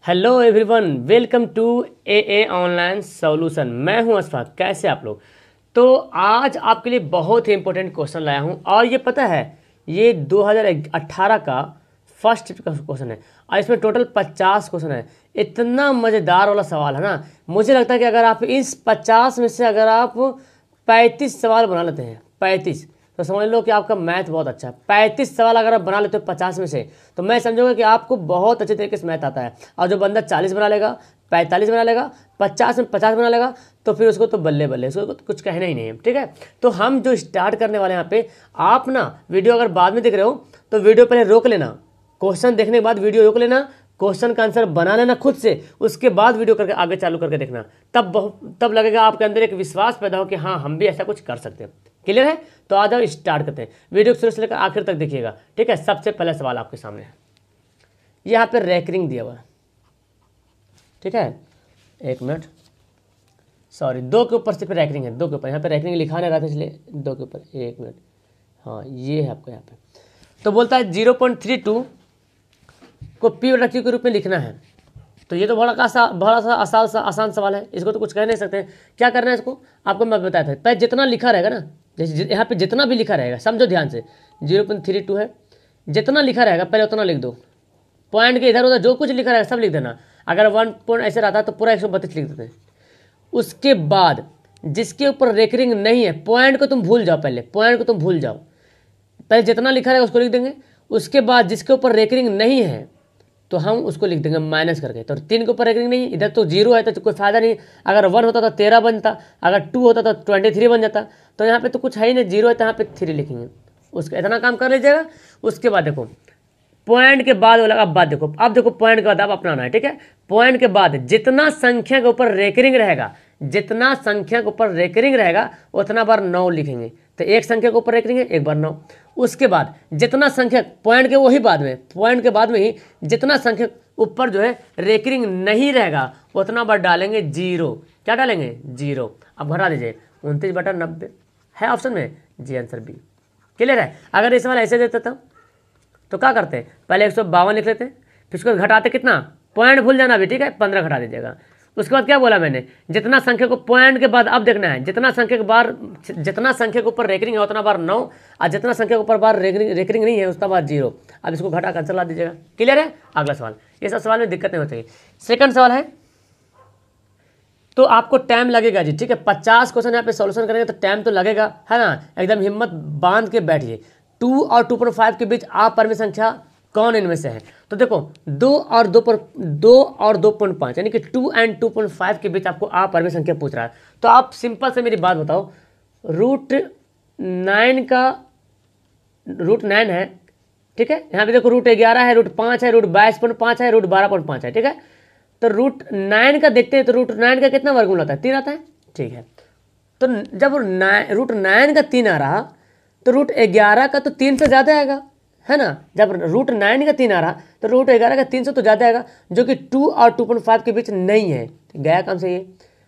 Hello everyone, welcome to a online solution. मैं हूं अशफाक। कैसे आप लोग? तो आज आपके लिए बहुत ही इंपॉर्टेंट क्वेश्चन लाया हूं और ये पता है ये 2018 का फर्स्ट क्वेश्चन है और इसमें टोटल 50 क्वेश्चन है। इतना मज़ेदार वाला सवाल है ना। मुझे लगता है कि अगर आप इस 50 में से अगर आप 35 सवाल बना लेते हैं, 35, तो समझ लो कि आपका मैथ बहुत अच्छा है। 35 सवाल अगर आप बना लेते हो 50 में से, तो मैं समझूंगा कि आपको बहुत अच्छे तरीके से मैथ आता है। और जो बंदा 40 बना लेगा, 45 बना लेगा, 50 में 50 बना लेगा, तो फिर उसको तो बल्ले बल्ले, उसको तो कुछ कहना ही नहीं है। ठीक है, तो हम जो स्टार्ट करने वाले हैं यहाँ पे, आप ना वीडियो अगर बाद में देख रहे हो तो वीडियो पहले रोक लेना। क्वेश्चन देखने के बाद वीडियो रोक लेना, क्वेश्चन का आंसर बना लेना खुद से, उसके बाद वीडियो करके आगे चालू करके देखना। तब लगेगा आपके अंदर एक विश्वास पैदा हो कि हाँ, हम भी ऐसा कुछ कर सकते हैं। क्लियर है? तो आ जाओ स्टार्ट करते हैं। वीडियो शुरू से लेकर आखिर तक देखिएगा। ठीक है, सबसे पहला सवाल आपके सामने है, यहाँ पे रैंकिंग दिया हुआ है। ठीक है, एक मिनट, सॉरी, 2 के ऊपर सिर्फ रैंकिंग है, 2 के ऊपर। यहाँ पे रैंकिंग लिखा नहीं रहा था इसलिए 2 के ऊपर। एक मिनट, हाँ ये है आपका यहाँ पे। तो बोलता है 0.32 को पी बटा क्यू के रूप में लिखना है। तो ये तो बड़ा सा आसान सवाल है, इसको तो कुछ कह नहीं सकते। क्या करना है इसको, आपको मैं बताया था। पहले जितना लिखा रहेगा ना, जैसे यहाँ पे जितना भी लिखा रहेगा, समझो ध्यान से, 0.32 है, जितना लिखा रहेगा पहले उतना लिख दो। पॉइंट के इधर उधर जो कुछ लिखा रहेगा सब लिख देना। अगर 1 पॉइंट ऐसे रहता तो पूरा 132 लिख देते हैं। उसके बाद जिसके ऊपर रेकरिंग नहीं है, पॉइंट को तुम भूल जाओ, पहले पॉइंट को तुम भूल जाओ, पहले जितना लिखा रहेगा उसको लिख देंगे। उसके बाद जिसके ऊपर रेकरिंग नहीं है तो हम उसको लिख देंगे माइनस करके। तो 3 के ऊपर रेकरिंग नहीं, इधर तो 0 है तो कोई फायदा नहीं। अगर 1 होता तो 13 बनता, अगर 2 होता तो 23 बन जाता। तो यहाँ पे तो कुछ है ही नहीं, 0 है तो यहाँ पे 3 लिखेंगे। उसका इतना काम कर लीजिएगा। उसके बाद देखो पॉइंट के बाद वाला, अब बात देखो, अब देखो पॉइंट के बाद अब अपनाना है। ठीक है, पॉइंट के बाद जितना संख्या के ऊपर रेकरिंग रहेगा, जितना संख्या के ऊपर रेकरिंग रहेगा उतना बार 9 लिखेंगे। तो एक संख्या के ऊपर रेकरिंग है, एक बार 9। उसके बाद जितना संख्या, पॉइंट के वही बाद में, पॉइंट के बाद में ही जितना संख्या ऊपर जो है रेकरिंग नहीं रहेगा उतना बार डालेंगे 0। क्या डालेंगे? 0। अब घटा दीजिए, 29/90 है ऑप्शन में, जी आंसर बी। क्लियर है? अगर इस सवाल ऐसे देता था तो क्या करते हैं, पहले 152 लिख लेते हैं, फिर उसको घटाते कितना, पॉइंट भूल जाना भी। ठीक है, 15 घटा दीजिएगा। उसके बाद क्या बोला मैंने, जितना संख्या को पॉइंट के बाद अब देखना है, जितना संख्या के बार, जितना संख्या के ऊपर रेकरिंग है उतना बार 9, और जितना संख्या के ऊपर बार रेकरिंग नहीं है उतना बार 0। अब इसको घटा कर आंसर ला दीजिएगा। क्लियर है? अगला सवाल, ये सब सवाल में दिक्कत नहीं होती। सेकंड सवाल है, तो आपको टाइम लगेगा जी। ठीक है, 50 क्वेश्चन यहाँ पे सॉल्यूशन करेंगे तो टाइम तो लगेगा, है ना। एकदम हिम्मत बांध के बैठिए। 2 और 2.5 के बीच अपरिमेय संख्या कौन इनमें से है? तो देखो 2 और 2.5 यानी कि 2 and 2.5 के बीच आपको अपरिमेय संख्या पूछ रहा है। तो आप सिंपल से मेरी बात बताओ, √9 का √9 है। ठीक है, यहाँ पे देखो √11 है, √5 है, √22.5 है, √12.5 है। ठीक है, तो √9 का देखते हैं तो √9 का कितना वर्गमूल आता है? 3 आता है। ठीक है, तो जब √9 का 3 आ रहा तो √11 का तो 3 से ज़्यादा आएगा, है ना। जब √9 का 3 आ रहा तो √11 का 3 से तो ज़्यादा आएगा, जो कि 2 और 2.5 के बीच नहीं है। गया काम से ये।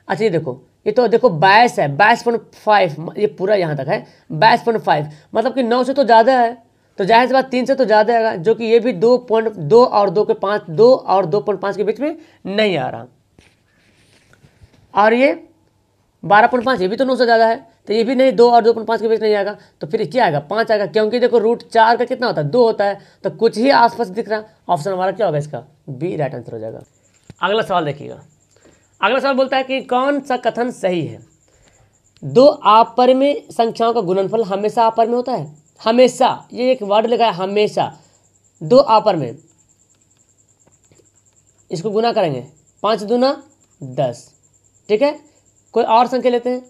अच्छा ये देखो, ये तो देखो 22 है, 22.5, ये पूरा यहाँ तक है 22.5, मतलब कि 9 से तो ज़्यादा है। तो जाहिर सी बात 3 से तो ज़्यादा आएगा, जो कि ये भी 2 और 2.5 के बीच में नहीं आ रहा। और ये 12.5, ये भी तो 9 से ज़्यादा है, तो ये भी नहीं, 2 और 2.5 के बीच नहीं आएगा। तो फिर क्या आएगा? 5 आएगा, क्योंकि देखो √4 का कितना होता है? 2 होता है। तो कुछ ही आसपास दिख रहा। ऑप्शन हमारा क्या होगा इसका? बी राइट आंसर हो जाएगा। अगला सवाल देखिएगा। अगला सवाल बोलता है कि कौन सा कथन सही है? 2 अपरिमेय संख्याओं का गुणनफल हमेशा अपरिमेय होता है। हमेशा, ये एक वर्ड लिखा है हमेशा। 2 अपरिमेय, इसको गुना करेंगे, 5 दूना 10। ठीक है, कोई और संख्या लेते हैं,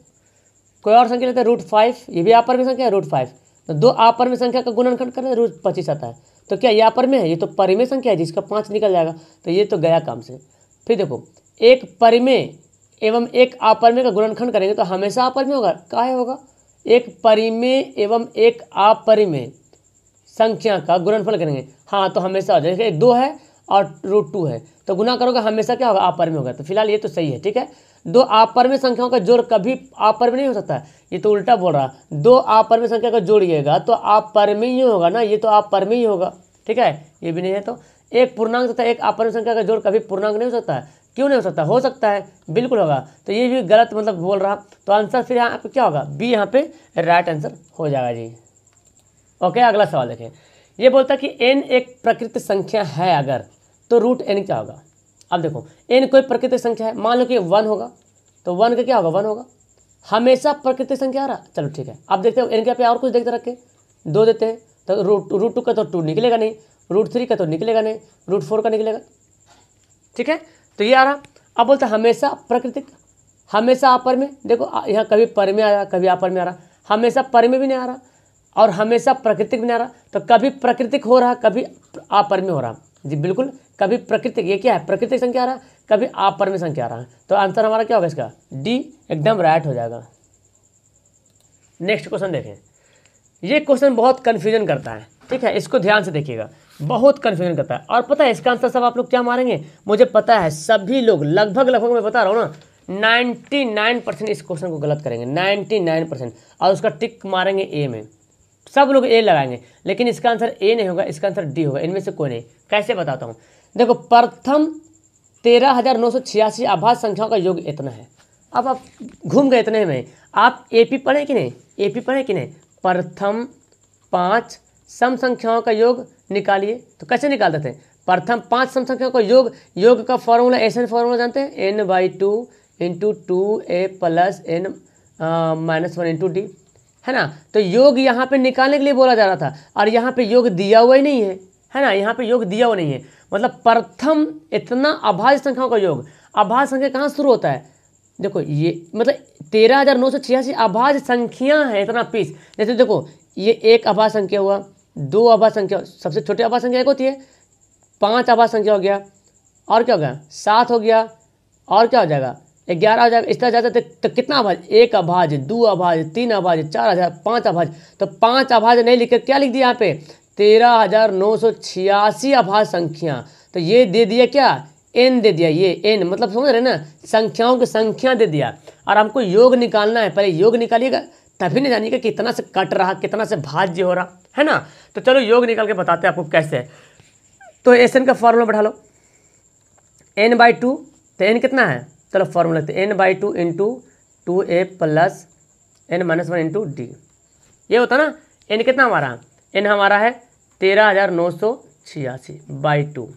√5, ये भी अपरिमेय संख्या है, √5। तो 2 अपरिमेय संख्या का गुणनखंड करें, √25 आता है। तो क्या ये अपरिमेय है? ये तो परिमेय संख्या है जिसका 5 निकल जाएगा। तो ये तो गया काम से। फिर देखो, एक परिमेय एवं एक अपरिमेय का गुणनखंड करेंगे तो हमेशा अपरिमेय होगा। काहे होगा? एक परिमेय एवं एक अपरिमेय संख्या का गुणनफल करेंगे, हाँ तो हमेशा हो जाएगा। 2 है और √2 है, तो गुना करोगे हमेशा क्या होगा? अपरिमेय होगा। तो फिलहाल ये तो सही है। ठीक है, 2 अपरिमेय संख्याओं का जोड़ कभी अपरिमेय नहीं हो सकता है, ये तो उल्टा बोल रहा। 2 अपरिमेय संख्या का जोड़िएगा तो अपरिमेय ही होगा ना, ये तो अपरिमेय ही होगा। ठीक है, ये भी नहीं है तो एक पूर्णांक तथा एक अपरिमेय संख्या का जोड़ कभी पूर्णांक नहीं हो सकता है। क्यों नहीं हो सकता? हो सकता है, बिल्कुल होगा। तो ये भी गलत मतलब बोल रहा, तो आंसर फिर यहाँ पे क्या होगा? बी यहाँ पे राइट आंसर हो जाएगा जी। ओके, अगला सवाल देखें। ये बोलता है कि n एक प्रकृति संख्या है अगर, तो रूट n क्या होगा? अब देखो n कोई प्राकृतिक संख्या है, मान लो कि 1 होगा, तो 1 का क्या होगा? 1 होगा। हमेशा प्राकृतिक संख्या आ रहा, चलो ठीक है। अब देखते हैं n क्या पे और कुछ देखते रखे, 2 देते हैं, तो रूट 2 का तो 2 निकलेगा नहीं, रूट 3 का तो निकलेगा नहीं, रूट 4 का निकलेगा, ठीक है। तो ये आ रहा। अब बोलते हैं हमेशा प्राकृतिक, हमेशा अपर में, देखो यहाँ कभी पर में आ रहा, कभी अपर में आ रहा, हमेशा पर में भी नहीं आ रहा और हमेशा प्राकृतिक भी नहीं आ रहा। तो कभी प्राकृतिक हो रहा, कभी अपर में हो रहा जी, बिल्कुल। कभी प्राकृतिक, ये क्या है? प्राकृतिक संख्या आ रहा, कभी अपर में संख्या आ रहा है। तो आंसर हमारा क्या होगा इसका? डी एकदम राइट हो जाएगा। नेक्स्ट क्वेश्चन देखें। ये क्वेश्चन बहुत कन्फ्यूजन करता है, ठीक है, इसको ध्यान से देखिएगा, बहुत कन्फ्यूजन करता है। और पता है इसका आंसर सब आप लोग क्या मारेंगे? मुझे पता है सभी लोग लगभग मैं बता रहा हूँ ना, 99% इस क्वेश्चन को गलत करेंगे, 99%, और उसका टिक मारेंगे ए में, सब लोग ए लगाएंगे। लेकिन इसका आंसर ए नहीं होगा, इसका आंसर डी होगा, इनमें से कोई नहीं। कैसे बताता हूँ, देखो प्रथम 13,986 आभाज्य संख्याओं का योग इतना है। अब आप घूम गए इतने में, आप एपी पढ़े कि नहीं? एपी पढ़े कि नहीं? प्रथम 5 सम संख्याओं का योग निकालिए। तो कैसे निकालते थे? प्रथम 5 सम संख्याओं का योग का फॉर्मूला ऐसे फॉर्मूला जानते हैं, n/2 × 2a + n - 1 × d, है ना। तो योग यहाँ पे निकालने के लिए बोला जा रहा था, और यहाँ पे योग दिया हुआ ही नहीं है ना, यहाँ पे योग दिया हुआ नहीं है। मतलब प्रथम इतना अभाज्य संख्याओं का योग, अभाज्य संख्या कहाँ शुरू होता है? देखो ये मतलब 13,986 अभाज्य संख्या है, इतना पीस। जैसे देखो ये एक अभाज्य संख्या हुआ, 2 अभाज्य संख्या, सबसे छोटी अभाज्य संख्या एक होती है, 5 अभाज्य संख्या हो गया, और क्या हो गया? 7 हो गया, और क्या हो जाएगा? 11 हो जाएगा। इस तरह जाता तो कितना अभाज्य? 1 अभाज्य, 2 अभाज्य, 3 अभाज्य, 4 अभाज्य, 5 अभाज्य। तो 5 अभाज्य नहीं लिख कर क्या लिख दिया यहाँ पे? 13,986 अभाज्य संख्या। तो ये दे दिया क्या? n दे दिया, ये n मतलब समझ रहे ना, संख्याओं की संख्या दे दिया। और हमको योग निकालना है, पहले योग निकालिएगा, तभी नहीं जानिएगा कितना से कट रहा, कितना से भाज्य हो रहा है ना। तो चलो योग निकाल के बताते हैं आपको कैसे। तो एन का फॉर्मूला बैठा लो, n/2, तो n कितना है? चलो फॉर्मूला लिखते हैं, n/2 × 2a + n - 1 × d। ये होता ना, n कितना हमारा? n हमारा है 13,986/2।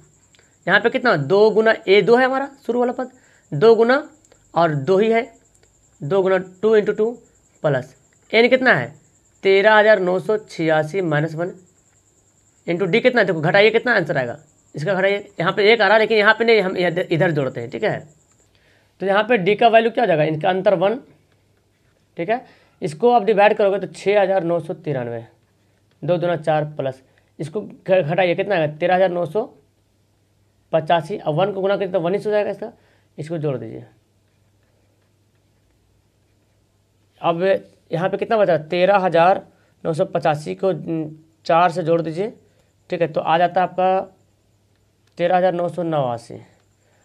यहाँ पे कितना? 2 गुना a2 है हमारा शुरू वाला पद, 2 गुना और 2 ही है, 2 गुना 2 × 2 प्लस n कितना है? 13,986 - 1 × d कितना है? देखो घटाइए, कितना आंसर आएगा इसका? घटाइए, यहाँ पे 1 आ रहा है, लेकिन यहाँ पे नहीं, हम इधर जोड़ते हैं, ठीक है। तो यहाँ पे d का वैल्यू क्या हो जाएगा? इनका अंतर 1, ठीक है। इसको आप डिवाइड करोगे तो 6,993, 2 दूना 4 प्लस इसको घटाइए, कितना आएगा? 13,985, अब 1 को गुना करिए तो 1 ही हो जाएगा इसका, इसको जोड़ दीजिए। अब यहाँ पे कितना बचा? 13,985 को 4 से जोड़ दीजिए, ठीक है, तो आ जाता है आपका 13,989।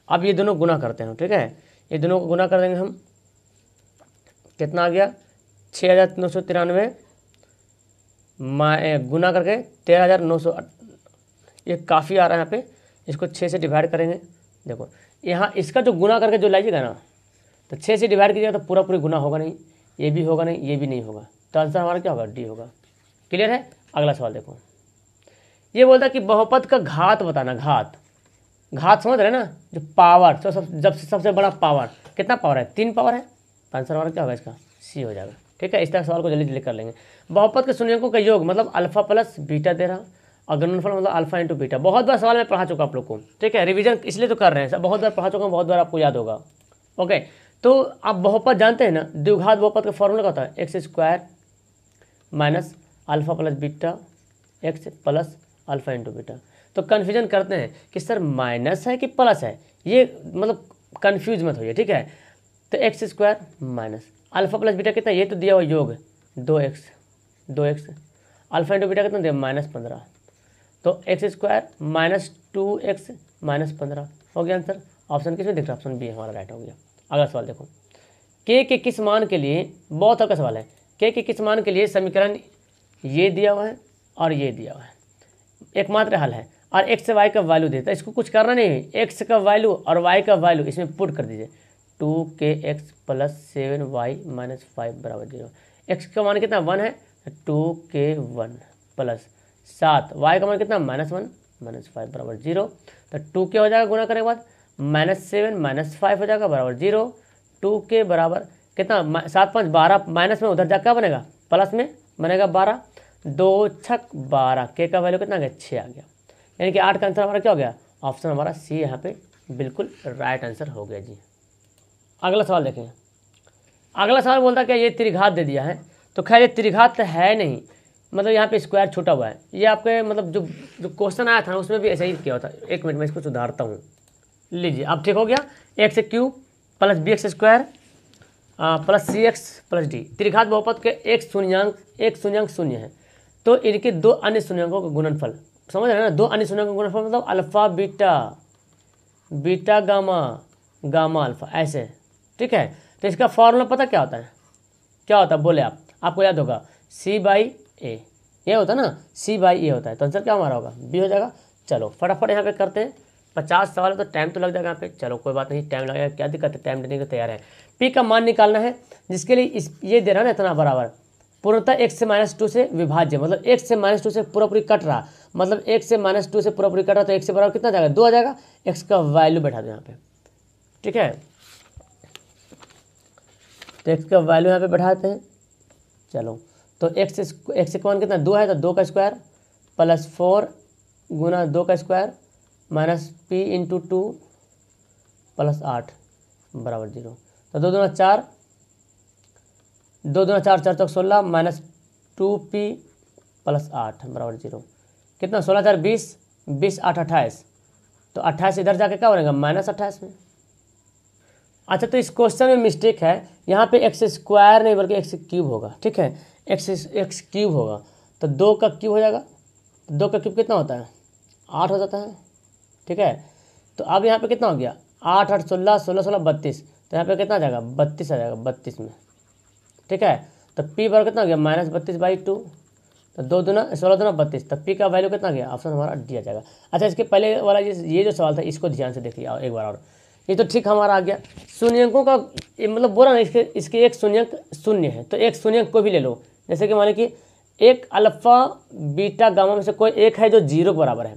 अब ये दोनों गुना करते हैं, ठीक है, ये दोनों को गुना कर देंगे हम, कितना आ गया? 6,993 गुना करके 13,900, ये काफ़ी आ रहा है यहाँ पे, इसको 6 से डिवाइड करेंगे। देखो यहाँ इसका जो गुना करके जो लाइएगा ना, तो 6 से डिवाइड कीजिएगा तो पूरा पूरी गुना होगा नहीं, ये भी होगा नहीं, ये भी नहीं होगा, तो आंसर हमारा क्या होगा? डी होगा। क्लियर है? अगला सवाल देखो, ये बोलता है कि बहुपद का घात बताना। घात समझ रहे ना, जो पावर, जब सबसे बड़ा पावर, कितना पावर है? 3 पावर है, तो आंसर हमारा क्या होगा इसका? सी हो जाएगा, ठीक है। इस तरह सवाल को जल्दी जल्दी कर लेंगे। बहुपद के शून्यकों का योग मतलब अल्फा प्लस बीटा दे रहा, और गुणनफल मतलब अल्फा × बीटा। बहुत बार सवाल मैं पढ़ा चुका आप लोग को, ठीक है, रिवीजन इसलिए तो कर रहे हैं, सब बहुत बार पढ़ा चुका हूँ, बहुत बार आपको याद होगा। ओके, तो आप बहुपद जानते हैं ना, द्विघात बहुपद का फॉर्मूला क्या होता है? x² minus alpha plus beta x plus alpha × beta. तो कन्फ्यूजन करते हैं कि सर माइनस है कि प्लस है, ये मतलब कन्फ्यूज मत होइए, ठीक है। तो x² minus alpha plus beta कितना? ये तो दिया हुआ योग 2x, अल्फा × बीटा कितना दिया? -15। तो x² माइनस 2x माइनस 15 हो गया आंसर। ऑप्शन किसमें दिख रहा है? ऑप्शन बी हमारा राइट हो गया। अगला सवाल देखो, k के किस मान के लिए, बहुत अच्छा सवाल है, k के किस मान के लिए समीकरण ये दिया हुआ है और ये दिया हुआ है, एकमात्र हल है। और एक्स से वाई का वैल्यू देता है। इसको कुछ करना नहीं है, एक्स का वैल्यू और वाई का वैल्यू इसमें पुट कर दीजिए। 2kx + 7y - 5 = 0। एक्स का मान कितना 1 है, 2k1 + 7, वाई का मान कितना -1 - 5 = 0। तो 2k हो जाएगा गुना करने के बाद, -7 - 5 हो जाएगा बराबर 0। 2k बराबर कितना 7 5 12, माइनस में उधर जा क्या बनेगा, प्लस में बनेगा 12, 2 छक 12, के का वैल्यू कितना आ गया 6 आ गया। यानी कि 8 का आंसर हमारा क्या हो गया, ऑप्शन हमारा सी यहाँ पे बिल्कुल राइट आंसर हो गया जी। अगला सवाल देखें। अगला सवाल बोलता है क्या ये त्रिघात दे दिया है, तो खैर ये त्रिघात है नहीं, मतलब यहाँ पे स्क्वायर छूटा हुआ है। ये आपके मतलब जो क्वेश्चन आया था ना उसमें भी ऐसा ही किया होता है। एक मिनट में इसको सुधारता हूँ। लीजिए अब ठीक हो गया, x cube + bx² + cx + d। त्रिघात बहुपद के एक शून्यांक शून्य है, तो इनके दो अन्य शून्यांकों का गुणनफल, समझ रहे हैं ना, दो अन्य शून्यांकों का गुणनफल मतलब alpha beta, beta gamma, gamma alpha, ऐसे, ठीक है। तो इसका फॉर्मूला पता क्या होता है, क्या होता है बोले आप, आपको याद होगा C/A, ये होता है ना, C/A होता है। तो आंसर क्या हमारा होगा, बी हो जाएगा। चलो फटाफट यहाँ पे करते हैं, 50 सवाल है तो टाइम तो लग जाएगा यहाँ पे। चलो कोई बात नहीं, टाइम लगेगा, क्या दिक्कत है, टाइम देने को तैयार है। पी का मान निकालना है, जिसके लिए ये दे रहा है ना इतना बराबर, पूर्णतः x से -2 से विभाज्य, मतलब x से -2 से पूरा कट रहा, मतलब x से -2 से पूरा कट रहा, तो x से बराबर कितना जाएगा 2 आ जाएगा। x का वैल्यू बैठा दो यहाँ पे, ठीक है। तो x का वैल्यू यहाँ पे बैठाते हैं। चलो तो x का मान कितना 2 है, तो 2 का स्क्वायर + 4 गुना 2 का स्क्वायर -p × 2 + 8 बराबर 0। तो 2 दूना 4, 2 दूना 4, 4 चौक 16 -2p + 8 बराबर 0। कितना 16 4 20, 20 8 28, तो 28 इधर जाके क्या बनेगा -28 में। अच्छा तो इस क्वेश्चन में मिस्टेक है, यहाँ पे एक्स स्क्वायर नहीं बल्कि एक्स क्यूब होगा, ठीक है, एक्स क्यूब होगा। तो 2 का क्यूब हो जाएगा, 2 का क्यूब कितना होता है 8 हो जाता है, ठीक है। तो अब यहाँ पे कितना हो गया 8 8 16, 16 16 32, तो यहाँ पे कितना आ जाएगा 32 आ जाएगा 32 में, ठीक है। तो पी बराबर कितना हो गया -32/2, तो 2 दूना 16 दूना 32, तब पी का वैल्यू कितना गया, ऑप्शन हमारा डी आ जाएगा। अच्छा इसके पहले वाला ये जो सवाल था इसको ध्यान से देख लिया एक बार और, ये तो ठीक हमारा आ गया। शून्यंकों का मतलब बोला ना, इसके एक शून्यंक शून्य है, तो एक शून्यंक कोई भी ले लो, जैसे कि माने कि एक अल्फा बीटा गामा में से कोई एक है जो 0 के बराबर है।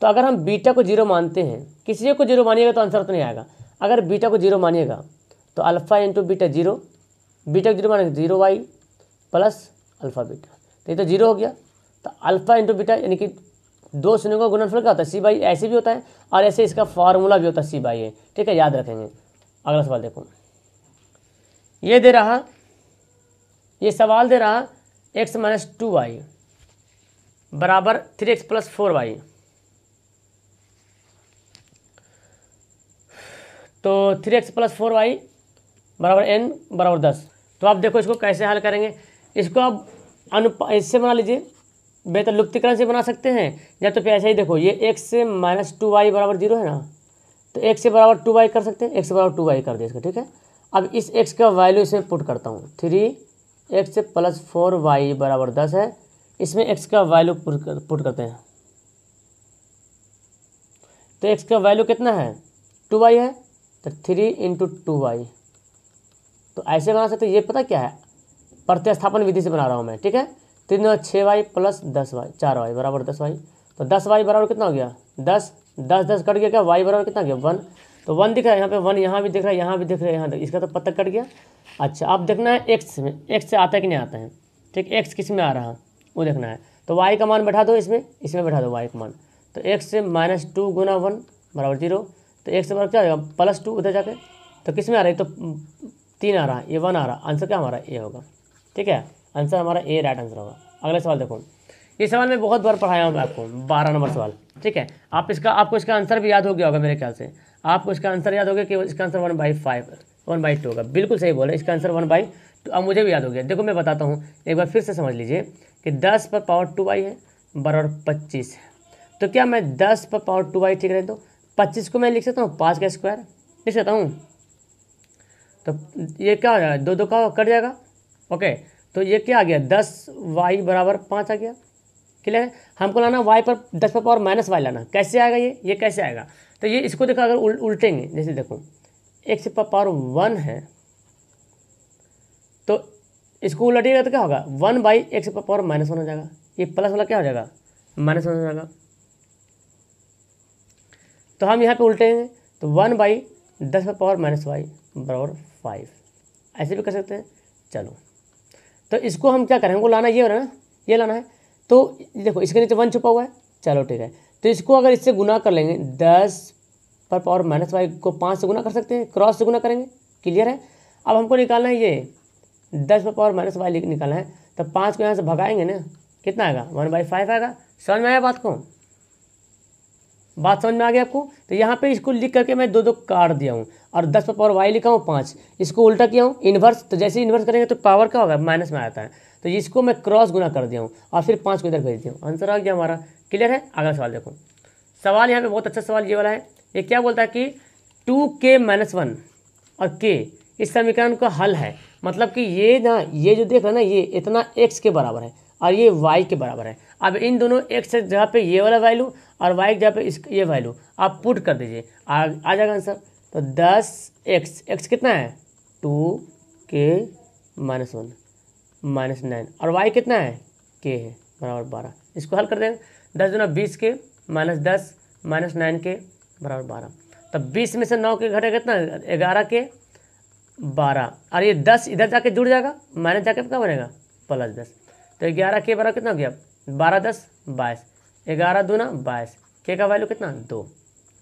तो अगर हम बीटा को 0 मानते हैं, किसी को 0 मानिएगा तो आंसर तो नहीं आएगा। अगर बीटा को 0 मानिएगा तो अल्फा × बीटा 0, बीटा को 0 मानेंगे 0y + अल्फा बीटा, तो ये तो 0 हो गया। तो अल्फा × बीटा यानी कि दो शून्यों का गुणनफल क्या होता है C/A, ऐसे भी होता है और ऐसे इसका फार्मूला भी होता है C/A, ठीक है, याद रखेंगे। अगला सवाल देखो, ये दे रहा, ये सवाल दे रहा x - 2y बराबर 3x + 4y, तो 3x + 4y बराबर n बराबर 10। तो आप देखो इसको कैसे हल करेंगे, इसको आप इससे बना लीजिए, बेहतर लुप्तीकरण से बना सकते हैं, या तो फिर ऐसे ही देखो, ये x से -2y बराबर 0 है ना, तो x से बराबर 2y कर सकते हैं, x से बराबर 2y कर दिया इसका, ठीक है। अब इस x का वैल्यू इसमें पुट करता हूँ, 3x + 4y बराबर 10 है, इसमें x का वैल्यू पुट करते हैं, तो x का वैल्यू कितना है 2y है, तो 3 × 2y, तो ऐसे बना सकते हैं। ये पता क्या है, प्रतिस्थापन विधि से बना रहा हूँ मैं, ठीक है। 3 6y + 10y 4y बराबर 10y, तो 10y बराबर कितना हो गया 10, 10 10 कट गया, क्या y बराबर कितना गया 1, तो 1 दिख रहा है यहाँ पे, 1 यहाँ भी दिख रहा है, यहाँ भी दिख रहा है, यहाँ इसका तो पत्ता कट गया। अच्छा अब देखना है x में, x से आता है कि नहीं आता है, ठीक, x किस में आ रहा है वो देखना है। तो y का मान बैठा दो इसमें, इसमें बैठा दो y का मान, तो x से -2 गुना 1 बराबर 0, तो x से बराबर क्या होगा +2 उधर जाके, तो किस में आ रहा है, तो 3 आ रहा है, ये 1 आ रहा है, आंसर क्या हमारा ए होगा, ठीक है, आंसर हमारा ए राइट आंसर होगा। अगला सवाल देखो, ये सवाल मैं बहुत बार पढ़ाया हूँ मैं आपको, 12 नंबर सवाल, ठीक है। आपको इसका आंसर भी याद हो गया होगा मेरे ख्याल से, आपको इसका आंसर याद हो गया कि इसका आंसर 1/2 होगा, बिल्कुल सही बोले, इसका आंसर 1/2। अब मुझे भी याद हो गया, देखो मैं बताता हूँ एक बार फिर से समझ लीजिए कि 10 पर पावर 2y है बराबर 25 है, तो क्या मैं 10 पर पावर 2y ठीक रहे, तो 25 को मैं लिख सकता हूँ 5 का स्क्वायर लिख सकता हूँ, तो ये क्या हो जाएगा 2 2 का कट जाएगा, ओके। तो ये क्या आ गया 10y बराबर 5 आ गया, क्लियर है। हमको लाना y पर 10 पर पावर माइनस वाई लाना, कैसे आएगा ये कैसे आएगा, तो ये इसको देखो अगर उल्टेंगे, जैसे देखो x पर पावर 1 है तो इसको उलटिएगा तो क्या होगा 1/x पर पावर -1 हो जाएगा, ये प्लस वाला क्या हो जाएगा -1 हो जाएगा। तो हम यहाँ पे उल्टेंगे तो 1/10 पर पावर -y बराबर 5, ऐसे भी कर सकते हैं। चलो तो इसको हम क्या करें, हमको लाना ये हो रहा है ना, ये लाना है। तो देखो इसके नीचे 1 छुपा हुआ है, चलो ठीक है। तो इसको अगर इससे गुना कर लेंगे 10 पर पावर -y को 5 से गुना कर सकते हैं, क्रॉस से गुना करेंगे, क्लियर है। अब हमको निकालना है ये 10 पर पावर -y निकालना है, तो 5 को यहाँ से भगाएंगे ना, कितना आएगा 1/5 आएगा। समझ में आया बात को, बात समझ में आ गई आपको। तो यहाँ पे इसको लिख करके मैं 2 काट दिया हूँ और 10 पर पावर y लिखा हूँ 5, इसको उल्टा किया हूँ इन्वर्स, तो जैसे इन्वर्स करेंगे तो पावर क्या होगा माइनस में आता है, तो इसको मैं क्रॉस गुना कर दिया हूँ और फिर 5 को इधर भेज दिया हूँ, आंसर आ गया हमारा। क्लियर है। अगला सवाल देखो, सवाल यहाँ पे बहुत अच्छा सवाल ये वाला है। ये क्या बोलता है कि 2k-1 और k इस समीकरण का हल है, मतलब कि ये ना, ये जो देख रहे हैं ना, ये इतना x के बराबर है और ये y के बराबर है। अब इन दोनों x की जगह पे ये वाला वैल्यू और y की जगह पे ये वैल्यू आप पुट कर दीजिए, आ जाएगा आंसर। तो 10x कितना है 2k-1 -9 और y कितना है k है बराबर 12, इसको हल कर देंगे। 10 दूना 20 के -10 -9 के बराबर 12, तब 20 में से 9 के घटेगा कितना 11 के 12 और ये 10 इधर जाके जुड़ जाएगा, माइनस जाके क्या बनेगा +10, तो 11 के बराबर कितना हो गया 12 10 22, 11 दूना 22, के का वैल्यू कितना 2,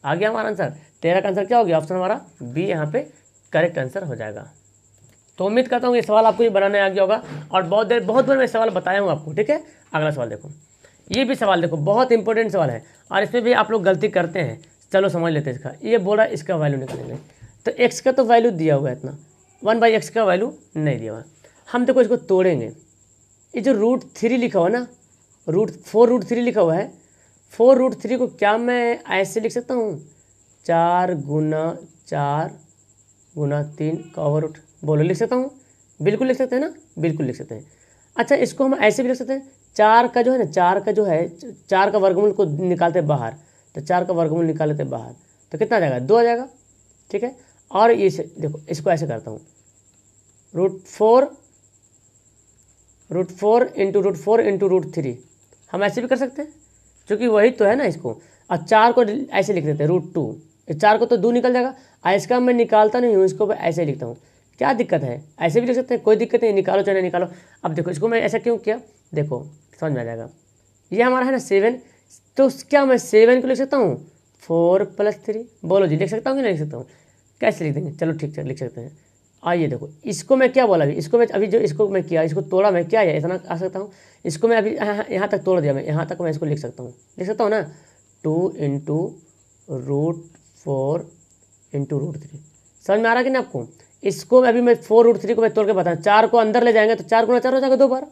आ गया हमारा आंसर। 13 का आंसर क्या हो गया ऑप्शन हमारा बी यहाँ पे करेक्ट आंसर हो जाएगा। तो उम्मीद करता हूँ ये सवाल आपको ये बनाने आ गया होगा और बहुत बार मैं सवाल बताया हूँ आपको, ठीक है। अगला सवाल देखो, ये भी सवाल देखो बहुत इंपॉर्टेंट सवाल है और इसमें भी आप लोग गलती करते हैं। चलो समझ लेते हैं इसका। ये बोल रहा है इसका वैल्यू निकालेंगे, तो x का तो वैल्यू दिया हुआ है इतना, 1/x का वैल्यू नहीं दिया हुआ। हम देखो इसको तोड़ेंगे, ये जो √3 लिखा हुआ ना, 4√3 लिखा हुआ है, 4√3 को क्या मैं ऐसे लिख सकता हूँ 4 गुना 3 का ओवर रूट, बोलो लिख सकता हूँ, बिल्कुल लिख सकते हैं ना, बिल्कुल लिख सकते हैं। अच्छा इसको हम ऐसे भी लिख सकते हैं, 4 का जो है ना, 4 का जो है 4 का वर्गमूल को निकालते हैं बाहर, तो 4 का वर्गमूल निकाल लेते हैं बाहर तो कितना आ जाएगा 2 आ जाएगा, ठीक है। और ये देखो इसको ऐसे करता हूँ √4 इंटू √3 हम ऐसे भी कर सकते हैं क्योंकि वही तो है ना इसको। और 4 को ऐसे लिख देते हैं √2, 4 को तो 2 निकल जाएगा, इसका मैं निकालता नहीं हूँ, इसको मैं ऐसे लिखता हूँ, क्या दिक्कत है, ऐसे भी लिख सकते हैं, कोई दिक्कत नहीं, निकालो चाहे निकालो। अब देखो इसको मैं ऐसा क्यों किया, देखो समझ में आ जाएगा। ये हमारा है ना 7, तो क्या मैं 7 को लिख सकता हूँ 4 + 3, बोलो जी लिख सकता हूँ कि नहीं लिख सकता हूँ, कैसे लिख देंगे, चलो ठीक है लिख सकते हैं। आइए देखो इसको मैं क्या बोला अभी, इसको मैं अभी जो इसको मैं किया, इसको तोड़ा मैं, क्या है इतना आ सकता हूँ, इसको मैं अभी यहाँ तक तोड़ दिया, मैं यहाँ तक मैं इसको लिख सकता हूँ ना 2 × √4 × √3, समझ में आ रहा कि ना आपको। इसको अभी मैं 4√3 को मैं तोड़ के बताऊँ, 4 को अंदर ले जाएंगे तो 4 × 4 हो जाएगा 2 बार,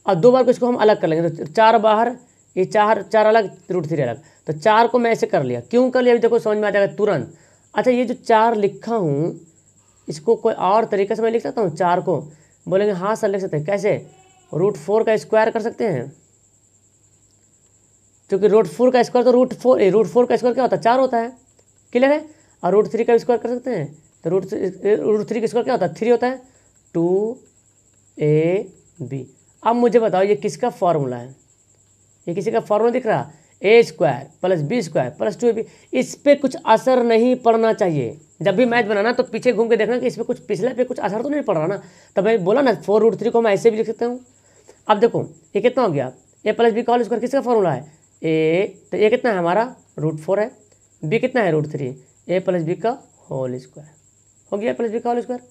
और 2 बार को इसको हम अलग कर लेंगे तो 4 बाहर, ये 4 अलग √3 अलग, तो 4 को मैं ऐसे कर लिया, क्यों कर लिया अभी देखो समझ में आ जाएगा तुरंत। अच्छा ये जो 4 लिखा हूँ इसको कोई और तरीके से मैं लिख सकता हूँ 4 को, बोलेंगे हाँ सर लिख सकते हैं, कैसे √4 का स्क्वायर कर सकते हैं, क्योंकि √4 का स्क्वायर तो √4 का स्क्वायर क्या होता है 4 होता है, क्लियर है। और √3 का स्क्वायर कर सकते हैं, तो √3 का स्क्वायर क्या होता है 3 होता है, 2ab। अब मुझे बताओ ये किसका फॉर्मूला है, ये किसी का फॉर्मूला दिख रहा, a² + b² + 2ab। इस पर कुछ असर नहीं पड़ना चाहिए, जब भी मैथ बनाना तो पीछे घूम के देखना कि इस पर कुछ पिछले पे कुछ असर तो नहीं पड़ रहा ना। तब मैं बोला ना 4√3 को मैं ऐसे भी लिख सकता हूँ। अब देखो ये कितना हो गया, a + b का होल स्क्वायर किसका फॉर्मूला है, तो ये कितना है हमारा √4 है, b कितना है √3, a + b का होल स्क्वायर हो गया, + b का होल स्क्वायर,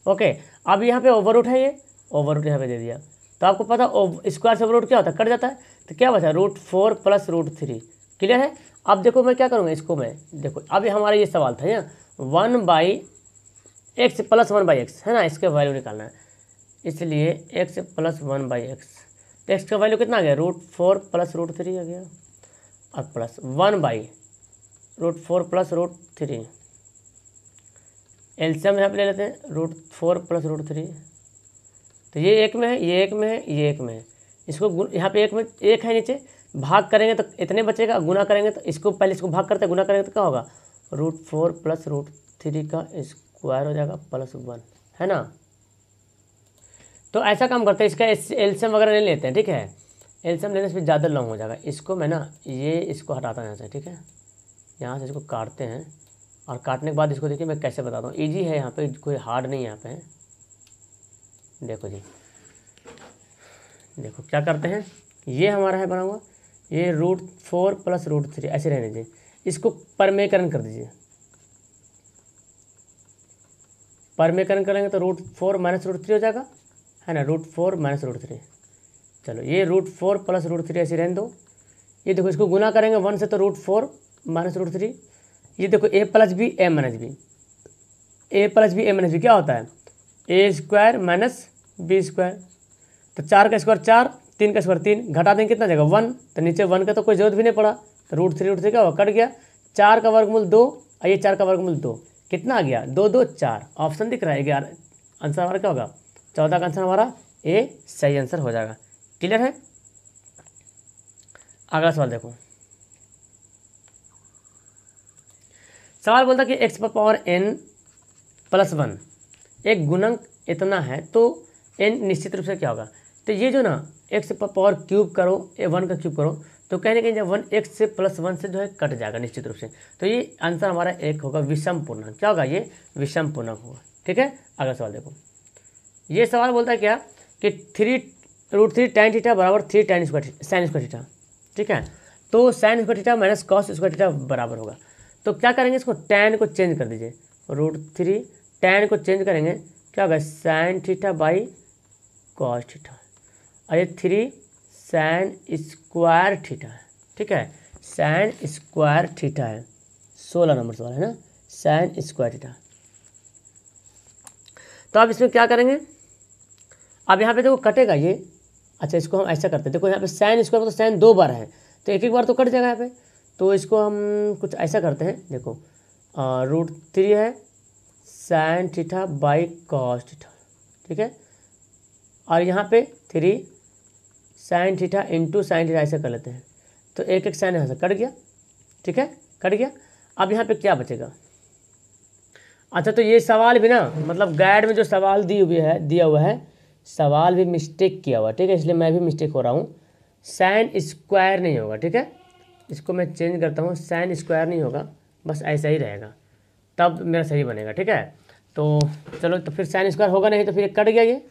ओके। अब यहाँ पे ओवररूट है, ये ओवररूट यहाँ पे दे दिया, तो आपको पता स्क्वायर से ओवररूट क्या होता है कट जाता है, तो क्या बचा √4 + √3, क्लियर है। अब देखो मैं क्या करूँगा, इसको मैं देखो अभी हमारा ये सवाल था यहाँ 1/x + 1/x है ना, इसके वैल्यू निकालना है, इसलिए x + 1/x, तो x का वैल्यू कितना आ गया √4 + √3 आ गया, और प्लस 1/√4 + √3, एलसीएम यहाँ पे ले लेते हैं √4 + √3, तो ये एक में है, ये एक में है, ये एक में है, इसको यहाँ पे एक में एक है नीचे, भाग करेंगे तो इतने बचेगा, गुना करेंगे तो इसको पहले इसको भाग करते हैं, गुना करेंगे तो क्या होगा, √4 प्लस √3 का स्क्वायर हो जाएगा +1, है ना। तो ऐसा काम करते हैं, इसका एलसीएम वगैरह नहीं लेते हैं, ठीक है। एलसीएम लेने से ज़्यादा लॉन्ग हो जाएगा। इसको मैं ना ये इसको हटाता हूँ यहाँ से, ठीक है। यहाँ से इसको काटते हैं और काटने के बाद इसको देखिए मैं कैसे बताता हूँ। ईजी है यहाँ पे, कोई हार्ड नहीं है यहाँ पे। देखो जी, देखो क्या करते हैं, ये हमारा है बना हुआ, ये √4 प्लस √3 ऐसे रहने दीजिए, इसको परमेकरण कर दीजिए। परमेकरण करेंगे तो √4 माइनस √3 हो जाएगा, है ना, √4 माइनस √3। चलो ये √4 प्लस √3 ऐसे रहने दो। ये देखो इसको गुना करेंगे 1 से तो √4 माइनस √3। ये देखो a plus B A minus B, A plus B A minus B क्या होता है, A square minus B square. तो 4 का स्क्वायर 4, 3 का स्क्वायर 3, घटा देंगे कितना जाएगा 1, तो नीचे 1 का तो कोई जरूरत भी नहीं पड़ा, तो √3 क्या होगा, कट गया। 4 का वर्गमूल 2 और ये 4 का वर्गमूल 2, कितना आ गया 2 2 4, ऑप्शन दिख रहा है 11। आंसर हमारा क्या होगा, 14 का आंसर हमारा ए सही आंसर हो जाएगा। क्लियर है। अगला सवाल देखो, सवाल बोलता कि x⁴n+1 एक गुणक इतना है तो n निश्चित रूप से क्या होगा। तो ये जो ना x³ करो, 1 का क्यूब करो, तो कहने के जब 1 x से +1 से जो है कट जाएगा निश्चित रूप से, तो ये आंसर हमारा एक होगा विषम पूर्णांक। क्या होगा, ये विषम पूर्णांक होगा, ठीक है। अगला सवाल देखो, ये सवाल बोलता है क्या कि √3 tan थीटा बराबर 3 tan sin स्क्वायर थीटा, ठीक है। तो sin square theta minus cos square theta बराबर होगा। तो क्या करेंगे, इसको tan को चेंज कर दीजिए, √3 tan को चेंज करेंगे क्या होगा, sin theta by cos theta, और ये 3 sin स्क्वायर थीटा है, ठीक है। sin स्क्वायर थीटा है, 16 नंबर सवाल है ना, sin स्क्वायर थीटा। तो आप इसमें क्या करेंगे, अब यहाँ पे देखो कटेगा ये, अच्छा इसको हम ऐसा करते हैं, देखो यहाँ पे sin स्क्वायर मतलब sin 2 बार है, तो एक बार तो कट जाएगा यहाँ पे। तो इसको हम कुछ ऐसा करते हैं, देखो √3 है sin theta by cos theta, ठीक है। और यहाँ पे 3 sin theta into sin theta ऐसे कर लेते हैं, तो एक साइन यहाँ से कट गया, ठीक है, कट गया। अब यहाँ पे क्या बचेगा, अच्छा तो ये सवाल भी ना मतलब गाइड में जो सवाल दिया हुआ है सवाल भी मिस्टेक किया हुआ, ठीक है, इसलिए मैं भी मिस्टेक हो रहा हूँ। sin स्क्वायर नहीं होगा, ठीक है, इसको मैं चेंज करता हूँ, sin स्क्वायर नहीं होगा, बस ऐसा ही रहेगा, तब मेरा सही बनेगा, ठीक है। तो चलो, तो फिर sin स्क्वायर होगा नहीं, तो फिर कट गया, ये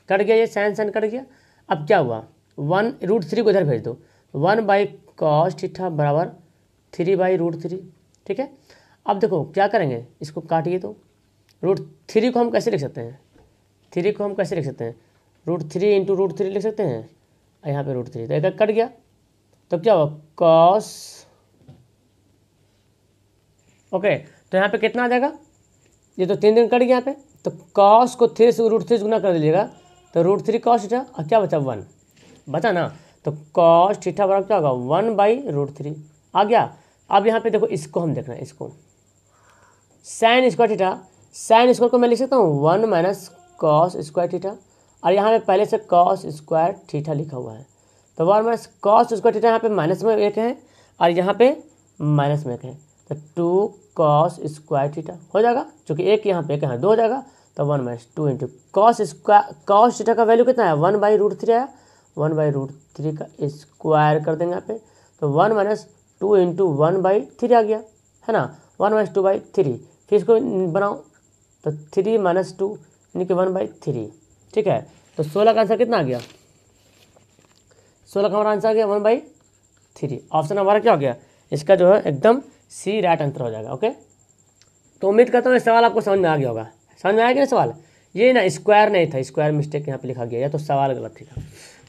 कट गया, ये sin कट गया। अब क्या हुआ, 1 √3 को इधर भेज दो, 1 बाई कॉस थीटा बराबर 3 बाई √3, ठीक है। अब देखो क्या करेंगे, इसको काटिए, तो √3 को हम कैसे लिख सकते हैं, 3 को हम कैसे लिख सकते हैं, √3 इंटू √3 लिख सकते हैं, और यहाँ पे √3, तो एक कट गया, तो क्या हुआ कॉस, ओके, तो यहाँ पे कितना आ जाएगा, ये तो 3 दिन कट गया यहाँ पे, तो कॉस को 3 से √3 से गुना कर दीजिएगा, तो √3 कॉस थीटा, और क्या बचा 1 बचा ना, तो कॉस थीटा बराबर क्या होगा 1 बाई √3 आ गया। अब यहाँ पे देखो इसको हम देखना है, इसको sin square theta, sin square को मैं लिख सकता हूँ 1 माइनस कॉस स्क्वायर थीटा, और यहाँ पे पहले से कॉस स्क्वायर थीटा लिखा हुआ है, तो 1 माइनस कॉस स्क्वायर थीटा यहाँ पे माइनस में 1 है और यहाँ पे माइनस में 1 है, तो 2 कॉस स्क्वायर थीटा हो जाएगा, चूँकि 1 यहाँ पे 1 यहाँ 2 हो जाएगा, तो 1 माइनस 2 इंटू कॉस थीटा का वैल्यू कितना है 1 बाई √3 आया, 1 बाई √3 का स्क्वायर कर देंगे यहाँ पे, तो 1 माइनस 2 इंटू 1 बाई 3 आ गया, है ना, 1 माइनस 2 बाई 3, फिर इसको बनाओ, तो 3 माइनस 2 यानी कि 1 बाई 3, ठीक है। तो 16 का आंसर कितना आ गया, 16 का हमारा आंसर आ गया 1 बाई 3, ऑप्शन हमारा क्या हो गया, इसका जो है एकदम सी राइट आंसर हो जाएगा, ओके। तो उम्मीद करता हूँ ये सवाल आपको समझ में आ गया होगा, समझ में आया कि ना सवाल, ये ना स्क्वायर नहीं था, स्क्वायर मिस्टेक यहाँ पे लिखा गया, या तो सवाल गलत था,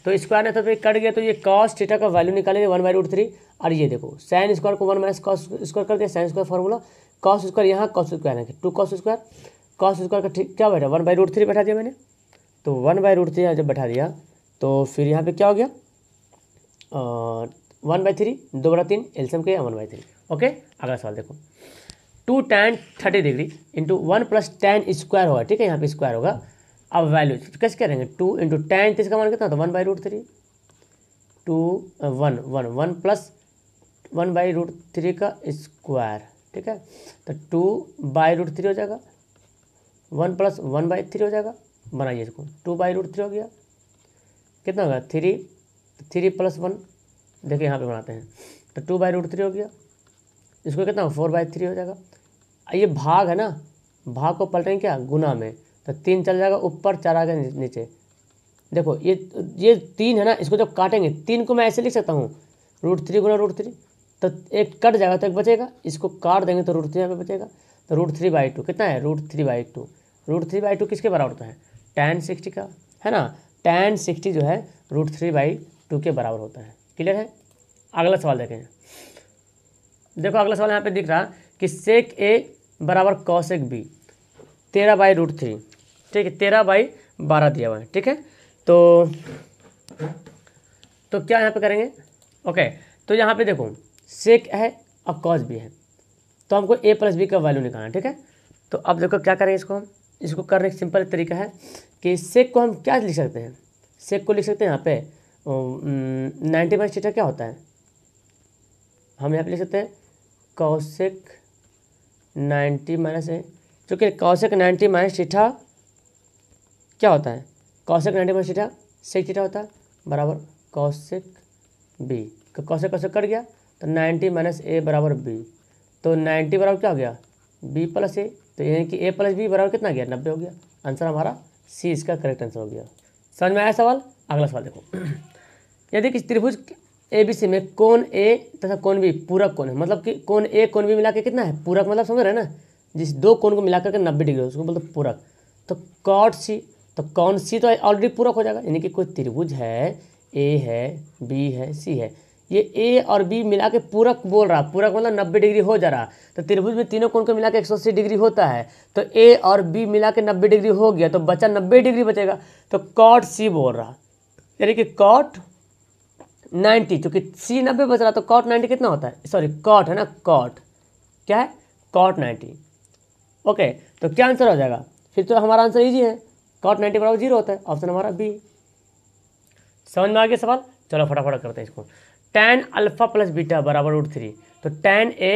तो स्क्वायर नहीं था तो कट गया, तो ये कॉस थीटा का वैल्यू निकालेंगे 1 बाई √3, और ये देखो sin स्क्वायर को 1 माइनस कॉस स्क्वायर कर दिया, sin square formula, cos square यहाँ कॉस स्क्वायर है 2 कॉस स्क्वायर का क्या बैठा 1 बाई √3 बैठा दिया मैंने, तो 1 बाई √3 जब बैठा दिया तो फिर यहाँ पे क्या हो गया 1 बाई 3, 2/3 एलसीएम के 1 बाई 3, ओके। अगला सवाल देखो, 2 tan 30 degree into 1 plus tan square होगा, ठीक है, यहाँ पे स्क्वायर होगा। अब वैल्यू कैसे करेंगे, 2 इंटू tan 30 का मान कितना था 1 बाई √3, वन प्लस 1/√3 का स्क्वायर, ठीक है। तो 2/√3 हो जाएगा, 1 + 1/3 हो जाएगा। बनाइए इसको, 2/√3 हो गया, कितना होगा 3 + 1, देखिए यहाँ पे बनाते हैं। तो 2/√3 हो गया, इसको कितना 4/3 हो जाएगा। ये भाग है ना, भाग को पलटेंगे क्या गुना में, तो 3 चल जाएगा ऊपर, 4 आ गया नीचे। देखो ये 3 है ना, इसको जब काटेंगे 3 को मैं ऐसे लिख सकता हूँ √3 × √3, तो एक कट जाएगा तो एक बचेगा, इसको काट देंगे तो √3 यहाँ पे बचेगा। तो √3/2 कितना है, √3/2। √3/2 किसके बराबर होता है, tan 60 का, है ना। tan 60 जो है √3/2 के बराबर होता है। क्लियर है। अगला सवाल देखें। देखो अगला सवाल यहाँ पे दिख रहा कि sec A = cosec B 13/√3, ठीक है, 13/12 दिया हुआ है, ठीक है। तो क्या यहाँ पे करेंगे, ओके। तो यहाँ पे देखो sec है और cos B है, तो हमको A + B का वैल्यू निकालना है, ठीक है। तो अब देखो क्या करेंगे इसको, हम इसको करने का सिंपल तरीका है कि sec को हम क्या लिख सकते हैं, sec को लिख सकते हैं यहाँ पे 90/θ क्या होता है, हम यहाँ पे लिख सकते हैं cosec 90 - A, चूँकि cosec 90 - θ क्या होता है, cosec 90 - θ sec θ होता है, बराबर cosec B, cosec कट गया तो 90 - A = B, तो 90 बराबर क्या हो गया B + A, तो यानी कि A + B बराबर कितना गया 90 हो गया। आंसर हमारा C इसका करेक्ट आंसर हो गया। समझ में आया सवाल। अगला सवाल देखो, यदि किसी त्रिभुज ABC में कोण A तथा कोण B पूरक कोण है, मतलब कि कोण A कोण B मिला के कितना है पूरक, मतलब समझ रहे हैं ना, जिस दो कोण को मिलाकर के 90 डिग्री उसको बोलते पूरक। तो cot C, तो कौन C तो ऑलरेडी पूरक हो जाएगा, यानी कि कोई त्रिभुज है A है B है C है, ये A और B मिला के पूरक बोल रहा, पूरक मतलब 90 डिग्री हो जा रहा। तो त्रिभुज में तीनों कोण को मिला के 180 डिग्री होता है, तो A और B मिला के 90 डिग्री हो गया, तो बचा 90 डिग्री बचेगा, तो cot C बोल रहा, यानी कि cot 90, चूँकि C 90 बच रहा तो cot 90 कितना होता है, सॉरी cot है ना, cot क्या है cot 90। ओके, तो क्या आंसर हो जाएगा, फिर तो हमारा आंसर इजी है, cot 90 = 0 होता है, ऑप्शन हमारा बी। समझ में आ गया सवाल। चलो फटाफट करते हैं इसको। tan α + β = √3, तो tan A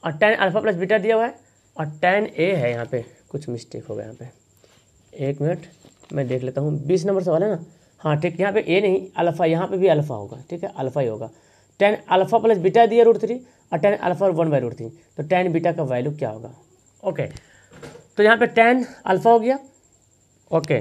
और tan α + β दिया हुआ है, और tan A है, यहाँ पे कुछ मिस्टेक हो गया, यहाँ पे 1 मिनट मैं देख लेता हूँ, 20 नंबर सवाल है ना, हाँ ठीक, यहाँ पे A नहीं अल्फ़ा, यहाँ पे भी अल्फ़ा होगा, ठीक है अल्फ़ा ही होगा। tan α + β दिया √3 और tan α 1/√3, तो tan β का वैल्यू क्या होगा। ओके, तो यहाँ पे tan α हो गया, ओके।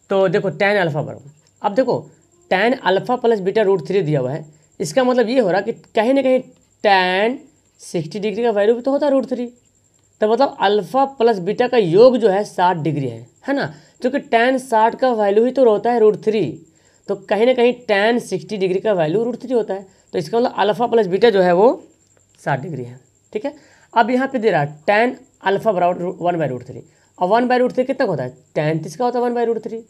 तो देखो tan α बराबर, अब देखो tan α + β √3 दिया हुआ है, इसका मतलब ये हो रहा कि कहीं ना कहीं tan 60 डिग्री का वैल्यू भी तो होता है √3, तो मतलब अल्फ़ा प्लस बीटा का योग जो है 60 डिग्री है ना, क्योंकि tan 60 का वैल्यू ही तो होता है √3, तो कहीं ना कहीं tan 60 डिग्री का वैल्यू √3 होता है, तो इसका मतलब अल्फ़ा प्लस बीटा जो है वो 60 डिग्री है, ठीक है। अब यहाँ पे दे रहा है tan α = 1/√3, और 1/√3 कितना होता है tan 30 का होता है 1/√3,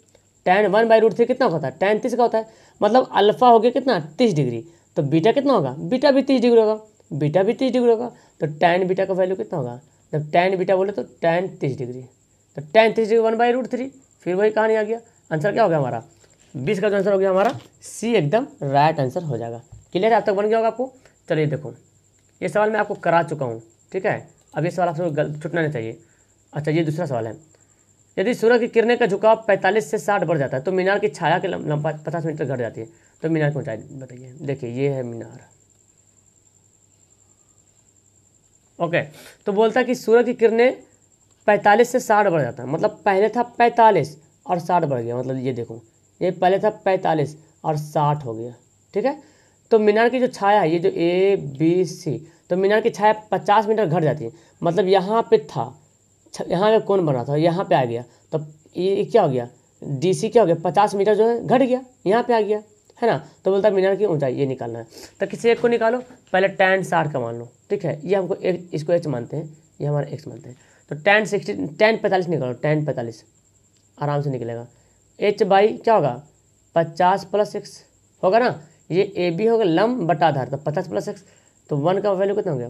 tan 1/√3 कितना होता है tan 30 का होता है, मतलब अल्फ़ा हो गया कितना 30 डिग्री, तो बीटा कितना होगा, बीटा भी 30 डिग्री होगा, बीटा भी 30 डिग्री होगा, तो tan बीटा का वैल्यू कितना होगा, जब tan बीटा बोले तो tan 30 डिग्री, तो tan 30 डिग्री 1/√3, फिर वही कहानी आ गया। आंसर क्या हो गया हमारा 20 का जो आंसर हो गया हमारा सी, एकदम राइट आंसर हो जाएगा। क्लियर है, अब तक बन गया होगा आपको। चलिए देखो, ये सवाल मैं आपको करा चुका हूँ, ठीक है, अब ये सवाल आपसे छूटना नहीं चाहिए। अच्छा, ये दूसरा सवाल है, यदि सूर्य की किरणें का झुकाव 45 से 60 बढ़ जाता है तो मीनार की छाया की लंबाई 50 मीटर घट जाती है, तो मीनार की ऊंचाई बताइए। देखिए ये है मीनार, ओके। तो बोलता है कि सूर्य की किरणें 45 से 60 बढ़ जाता है, मतलब पहले था 45 और 60 बढ़ गया, मतलब ये देखो ये पहले था 45 और 60 हो गया, ठीक है। तो मीनार की जो छाया है, ये जो ABC, तो मीनार की छाया 50 मीटर घट जाती है, मतलब यहाँ पे था, यहाँ पे कौन बना था, यहाँ पे आ गया, तो ये क्या हो गया DC क्या हो गया 50 मीटर जो है घट गया, यहाँ पे आ गया, है ना। तो बोलता है मीनार की ऊंचाई ये निकालना है, तो किसी एक को निकालो, पहले tan 60 का मान लो, ठीक है, ये हमको इसको H मानते हैं, ये हमारा X मानते हैं, तो tan 45 निकालो, tan 45 आराम से निकलेगा, H/ क्या होगा 50 + x होगा ना, ये AB होगा लंब बटा आधार, तो 50 + x, तो 1 का वैल्यू कितना हो गया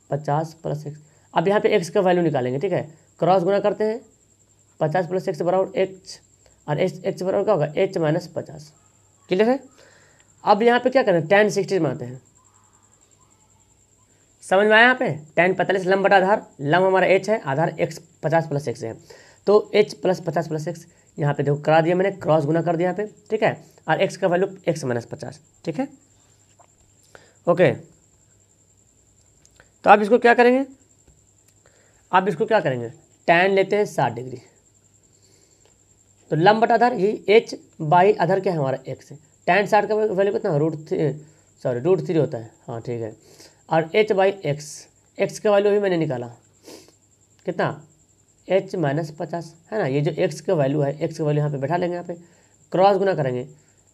50 + x। अब यहाँ पे x का वैल्यू निकालेंगे, ठीक है, क्रॉस गुना करते हैं, 50 + x = x, और x बराबर क्या होगा H - 50। क्लियर है। अब यहाँ पे क्या करें, tan 60 बनाते हैं। समझ में आया? यहाँ पे tan 45 लंब बटा आधार, लंब हमारा h है, आधार x 50 प्लस x है, तो h प्लस 50 प्लस x यहाँ पे देखो करा दिया मैंने, क्रॉस गुना कर दिया यहाँ पे, ठीक है, और x का वैल्यू x माइनस 50, ठीक है, ओके। तो आप इसको क्या करेंगे, आप इसको क्या करेंगे, tan लेते हैं 60 डिग्री, तो लंब बटा आधार ये h बाई आधार क्या है हमारा x है, tan 60 का वैल्यू कितना, √3 होता है, हाँ ठीक है, और h बाई x का वैल्यू भी मैंने निकाला कितना, h माइनस 50 है ना, ये जो x का वैल्यू है, x का वैल्यू यहाँ पे बैठा लेंगे, यहाँ पे क्रॉस गुना करेंगे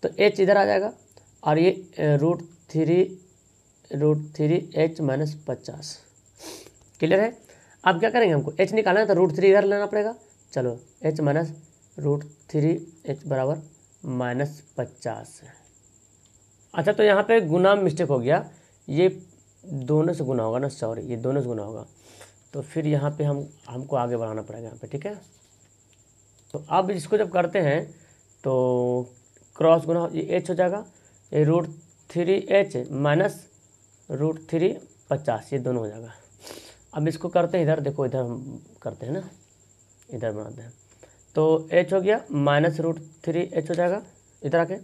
तो h इधर आ जाएगा, और ये √3 h माइनस 50, क्लियर है। अब क्या करेंगे, हमको h निकालना है तो √3 इधर लेना पड़ेगा, चलो h माइनस √3 h बराबर माइनस 50। अच्छा तो यहाँ पे गुना मिस्टेक हो गया, ये दोनों से गुना होगा ना, सॉरी ये दोनों से गुना होगा, तो फिर यहाँ पे हमको आगे बढ़ाना पड़ेगा यहाँ पे, ठीक है। तो अब इसको जब करते हैं तो क्रॉस गुना ये h हो जाएगा, ये √3 h माइनस √3 50, ये दोनों हो जाएगा। अब इसको करते हैं इधर, देखो इधर हम करते हैं ना, इधर बनाते हैं, तो h हो गया माइनस √3 h हो जाएगा इधर आके,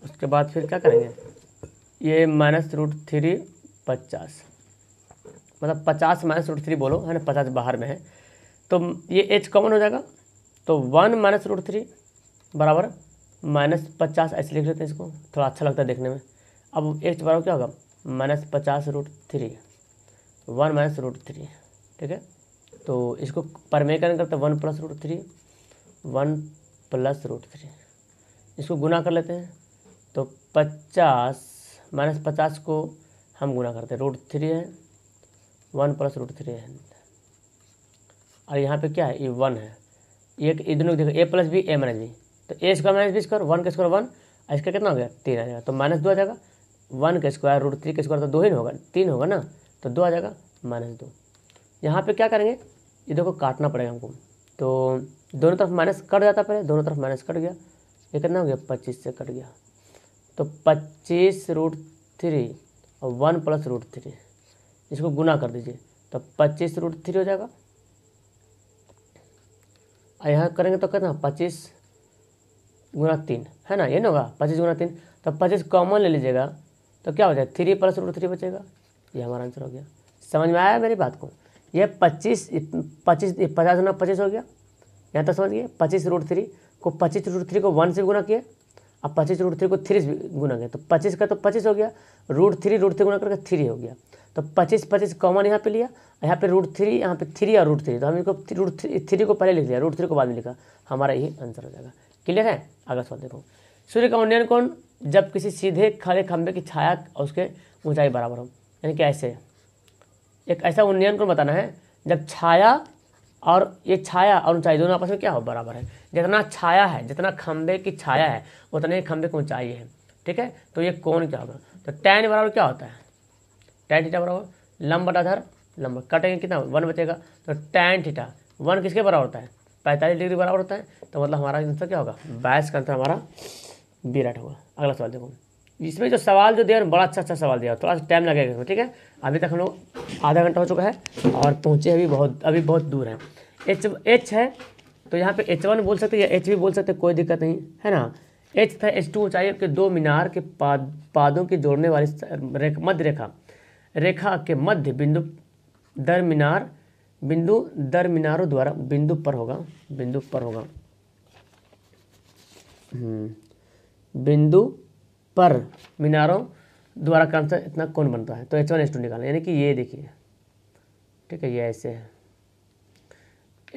उसके बाद फिर क्या करेंगे, ये माइनस √3 50, मतलब 50 माइनस √3 बोलो है ना, 50 बाहर में है, तो ये h कॉमन हो जाएगा, तो 1 माइनस √3 बराबर माइनस 50, ऐसे लिख लेते हैं इसको, थोड़ा अच्छा लगता है देखने में। अब h बराबर क्या होगा, माइनस 50 √3, 1 माइनस √3, ठीक है। तो इसको परमेकरण करते हैं 1 प्लस √3, 1 प्लस √3, इसको गुना कर लेते हैं, तो 50 माइनस 50 को हम गुना करते हैं, √3 है, 1 प्लस √3 है, और यहाँ पे क्या है, ये 1 है, ये दोनों देखो a plus B a minus B, तो a square minus B square, 1 का स्क्वायर 1, और इसका कितना हो गया 3 आ जाएगा, तो माइनस 2 आ जाएगा, 1 का स्क्वायर √3 का स्क्वायर तो 2 ही होगा, 3 होगा ना, तो 2 आ जाएगा माइनस 2। यहाँ पे क्या करेंगे, ये देखो काटना पड़ेगा हमको, तो दोनों तरफ माइनस कट जाता है, पहले दोनों तरफ माइनस कट गया, ये कितना हो गया 25 से कट गया, तो 25 √3 और 1 प्लस √3, इसको गुना कर दीजिए, तो 25 √3 हो जाएगा, और यहाँ करेंगे तो कितना 25 गुना 3 है ना, ये ना होगा 25 गुना 3, तो 25 कॉमन ले लीजिएगा, तो क्या हो जाएगा 3 प्लस √3 बचेगा, ये हमारा आंसर हो गया। समझ में आया मेरी बात को, ये 50 गुना 25 हो गया, यहाँ तक समझ गए, 25 √3 को 1 से गुना किया, अब 25 √3 को 3 से गुना किया, तो 25 का तो 25 हो गया, √3 गुना करके 3 हो गया, तो 25 कॉमन यहाँ पे लिया, यहाँ पे √3 यहाँ पे 3 और √3, तो हम इसको √3 को पहले लिख लिया, √3 को बाद में लिखा, हमारा यही आंसर हो जाएगा। क्लियर है। अगला सवाल देखो, सूर्य का उन्नयन कोण जब किसी सीधे खड़े खंभे की छाया और उसके ऊंचाई बराबर हो, यानी कि ऐसे एक ऐसा उन्नयन कोण बताना है जब छाया और ये छाया और ऊंचाई दोनों आपस में क्या हो, बराबर है, जितना छाया है, जितना खंभे की छाया है उतने ही खंभे की ऊंचाई है, ठीक है। तो ये कोण क्या होगा, तो tan बराबर क्या होता है, tan थीटा बराबर लंब बटा आधार, लंब कटेंगे कितना 1 बचेगा, तो tan थीटा 1 किसके बराबर होता है, 45 डिग्री बराबर होता है, तो मतलब हमारा आंसर क्या होगा 22 का आंसर हमारा बी राइट होगा। अगला सवाल देखो, इसमें जो सवाल जो दिया बड़ा अच्छा सवाल दिया, थोड़ा सा टाइम लगेगा इसमें, ठीक है। अभी तक हम लोग आधा घंटा हो चुका है और पहुँचे अभी बहुत दूर है। H है तो यहाँ पे H1 बोल सकते या H भी बोल सकते, कोई दिक्कत नहीं है ना। H था H2 ऊंचाई के दो मीनार के पादों की जोड़ने वाली मध्य रेखा के मध्य बिंदु दर मीनारों द्वारा बिंदु पर होगा बिंदु पर मीनारों द्वारा कौन सा इतना कोण बनता है, तो H1 H2 निकालना, यानी कि ये देखिए, ठीक है, ये ऐसे है,